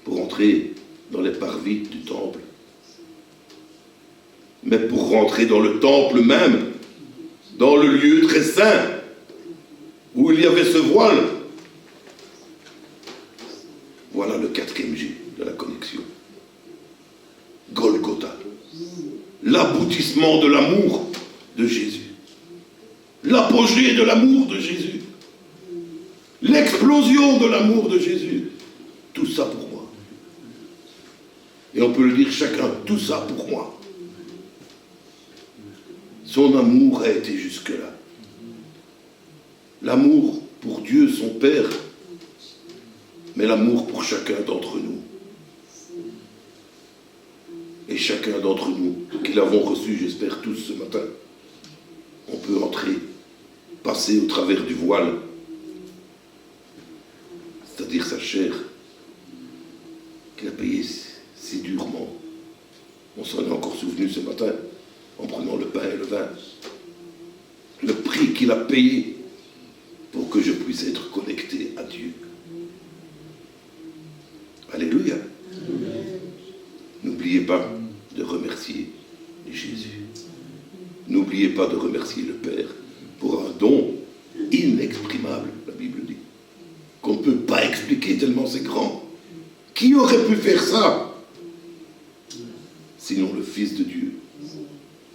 pour entrer dans les parvis du temple, mais pour rentrer dans le temple même, dans le lieu très saint, où il y avait ce voile. Voilà le 4e G de la connexion. Golgotha. L'aboutissement de l'amour de Jésus. L'apogée de l'amour de Jésus. L'explosion de l'amour de Jésus. Tout ça pour moi. Et on peut le dire chacun, tout ça pour moi. Son amour a été jusque-là. L'amour pour Dieu, son Père, mais l'amour pour chacun d'entre nous. Et chacun d'entre nous, qui l'avons reçu, j'espère tous ce matin, on peut entrer, passer au travers du voile, c'est-à-dire sa chair, qu'il a payé si durement. On s'en est encore souvenu ce matin, en prenant le pain et le vin. Le prix qu'il a payé pour que je puisse être connecté à Dieu. Alléluia. N'oubliez pas de remercier Jésus. N'oubliez pas de remercier le Père pour un don inexprimable, la Bible dit, qu'on ne peut pas expliquer tellement c'est grand. Qui aurait pu faire ça? Sinon le Fils de Dieu,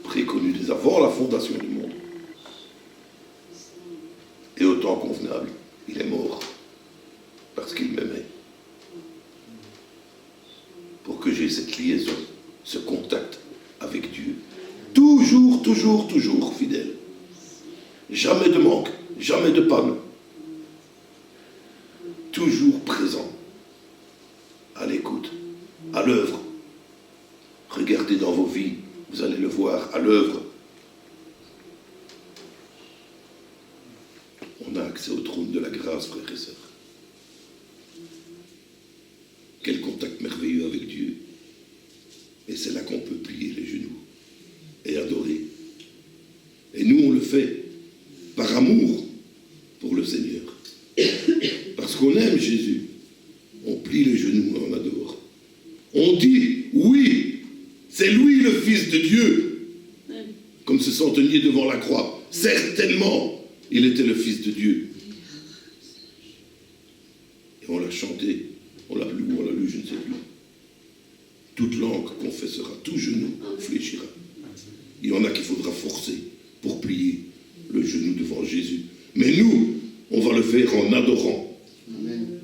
préconnu dès avant la fondation du monde. Et au temps convenable, il est mort parce qu'il m'aimait. Pour que j'ai cette liaison, ce contact avec Dieu. Toujours, toujours, toujours fidèle. Jamais de manque, jamais de panne. Toujours présent. À l'écoute, à l'œuvre. Regardez dans vos vies, vous allez le voir à l'œuvre. On a accès au trône de la grâce, frères et sœurs. Quel contact merveilleux avec Dieu. Et c'est là qu'on peut plier les genoux et adorer. Et nous, on le fait par amour pour le Seigneur. Parce qu'on aime Jésus. On plie les genoux et on adore. On dit, oui, c'est lui le Fils de Dieu. Comme ce centenier devant la croix. Certainement, il était le Fils de Dieu. Et on l'a chanté. On l'a lu, je ne sais plus. Toute langue confessera, tout genou fléchira. Il y en a qu'il faudra forcer pour plier le genou devant Jésus. Mais nous, on va le faire en adorant. Amen.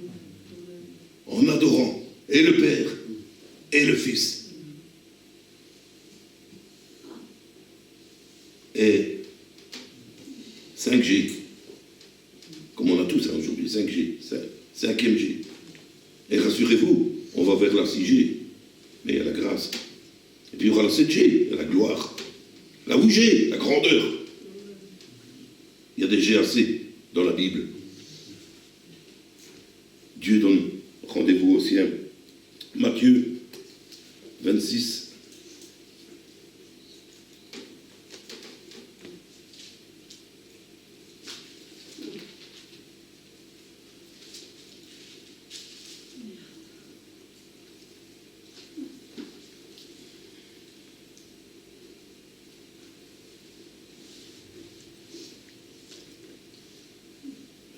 En adorant et le Père et le Fils. Et 5G, comme on a tous aujourd'hui, 5G, 5e G. Et rassurez-vous, on va vers la 6G, mais il y a la grâce. Et puis il y aura la 7G, la gloire. La 8G, la grandeur. Il y a des GAC dans la Bible. Dieu donne rendez-vous aux siens. Matthieu 26.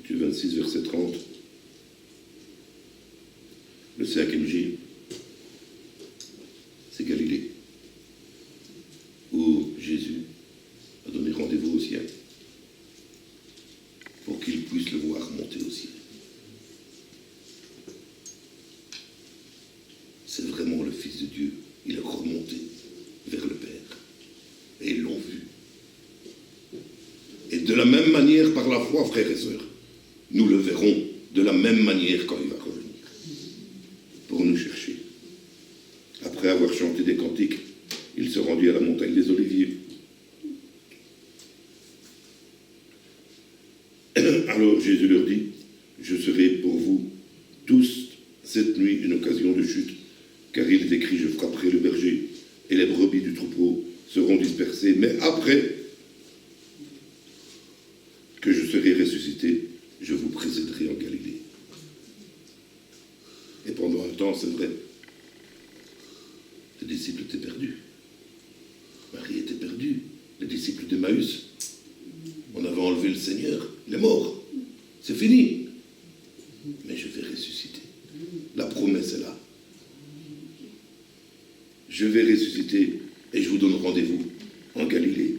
Matthieu 26, verset 30. 5e J, c'est Galilée, où Jésus a donné rendez-vous au ciel pour qu'il puisse le voir monter au ciel. C'est vraiment le Fils de Dieu. Il est remonté vers le Père. Et ils l'ont vu. Et de la même manière, par la foi, frères et sœurs, nous le verrons de la même manière quand il va revenir, pour nous chercher. Après avoir chanté des cantiques, il se rendit à la montagne des Oliviers. Alors Jésus leur dit, je serai pour vous tous cette nuit une occasion de chute, car il est écrit, je frapperai le berger, et les brebis du troupeau seront dispersées. Mais après que je serai ressuscité, je vous précéderai en Galilée. Et pendant un temps, c'est vrai, les disciples étaient perdus. Marie était perdue. Les disciples d'Emmaüs, on avait enlevé le Seigneur, il est mort. C'est fini. Mais je vais ressusciter. La promesse est là. Je vais ressusciter et je vous donne rendez-vous en Galilée.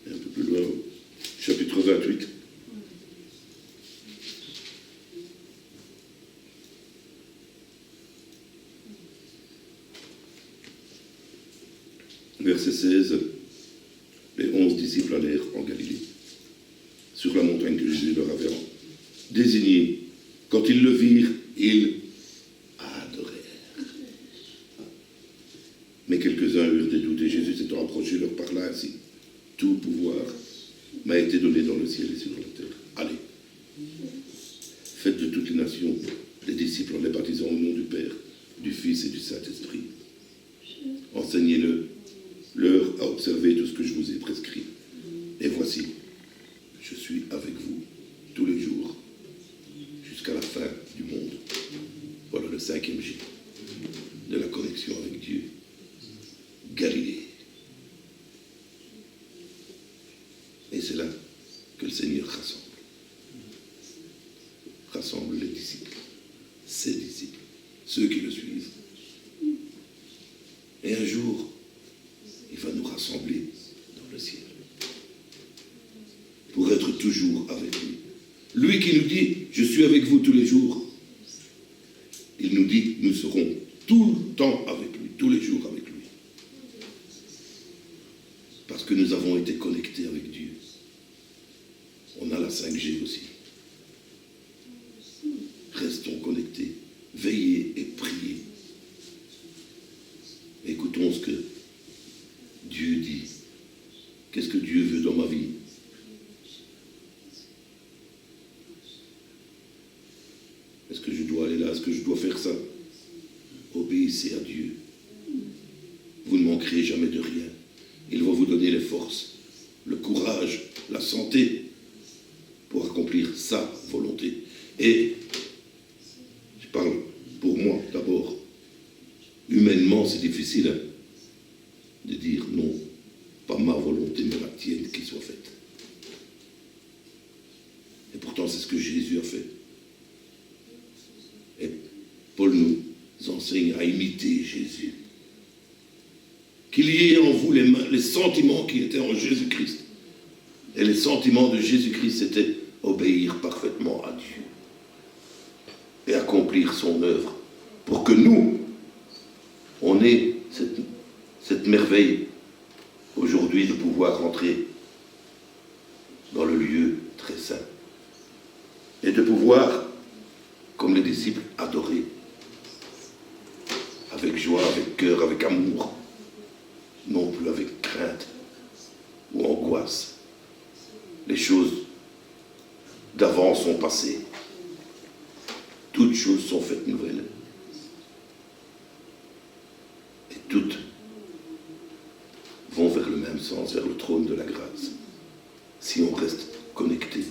Et un peu plus loin, chapitre 28. Verset 16, les 11 disciples allèrent en Galilée, sur la montagne que Jésus leur avait désignée. Quand ils le virent, ils adorèrent. Mais quelques-uns eurent des doutes, et Jésus s'étant approché leur parla ainsi. Tout pouvoir m'a été donné dans le ciel et sur la terre. Allez, faites de toutes les nations des disciples en les baptisant au nom du Père, du Fils et du Saint-Esprit. Enseignez-le leur à observer tout ce que je vous ai prescrit. Et voici, je suis avec vous tous les jours, jusqu'à la fin du monde. Voilà le 5e J de la connexion avec Dieu. Galilée. Et c'est là que le Seigneur rassemble les disciples, ses disciples, ceux qui le suivent. Et un jour, il va nous rassembler dans le ciel pour être toujours avec lui. Lui qui nous dit, je suis avec vous tous les jours, il nous dit, nous serons tout le temps avec lui, tous les jours avec lui. Parce que nous avons été connectés avec Dieu. On a la 5G aussi. Restons connectés, veillez et priez. Écoutons ce que Dieu dit. Qu'est-ce que Dieu veut dans ma vie? Est-ce que je dois aller là? Est-ce que je dois faire ça? Obéissez à Dieu. Vous ne manquerez jamais de rien. Il va vous donner les forces, le courage, la santé pour accomplir sa volonté. Et je parle pour moi d'abord. Humainement, c'est difficile de dire non, pas ma volonté, mais la tienne qui soit faite. Et pourtant, c'est ce que Jésus a fait. Et Paul nous enseigne à imiter Jésus. Qu'il y ait en vous les sentiments qui étaient en Jésus-Christ. Et les sentiments de Jésus-Christ, c'était obéir parfaitement à Dieu et accomplir son œuvre pour que nous, on ait cette merveille aujourd'hui de pouvoir entrer dans le lieu très saint et de pouvoir, comme les disciples, adorer avec joie, avec cœur, avec amour, non plus avec crainte ou angoisse. Les choses d'avant sont passées. Toutes choses sont faites nouvelles. Et toutes vont vers le même sens, vers le trône de la grâce. Si on reste connecté.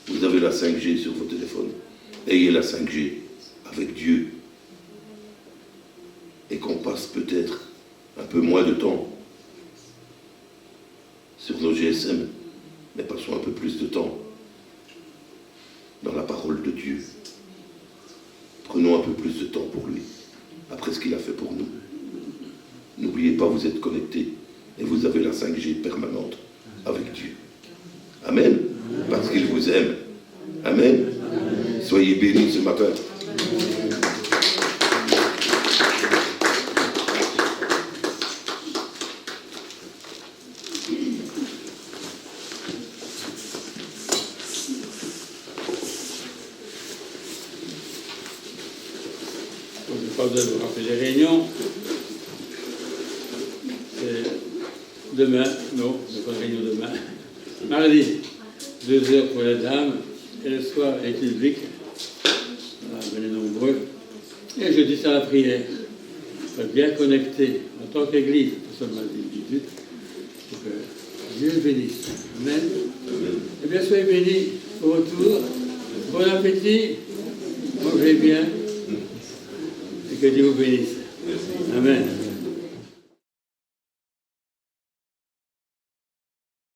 Vous avez la 5G sur vos téléphones. Ayez la 5G avec Dieu. Et qu'on passe peut-être un peu moins de temps sur nos GSM, mais passons un peu plus de temps dans la parole de Dieu. Prenons un peu plus de temps pour lui, après ce qu'il a fait pour nous. N'oubliez pas, vous êtes connectés et vous avez la 5G permanente avec Dieu. Amen. Parce qu'il vous aime. Amen. Soyez bénis ce matin. Je n'ai pas besoin de vous rappeler les réunions. C'est demain, non, il n'y a pas de réunion demain. Mardi, 2 heures pour les dames, et le soir, l'étude biblique. Voilà, venez nombreux. Et jeudi, c'est la prière. Il faut être bien connecté en tant qu'Église, pas seulement l'individu, pour que Dieu bénisse. Amen. Eh bien, soyez bénis au retour. Bon appétit, mangez bien, et que Dieu vous bénisse. Amen.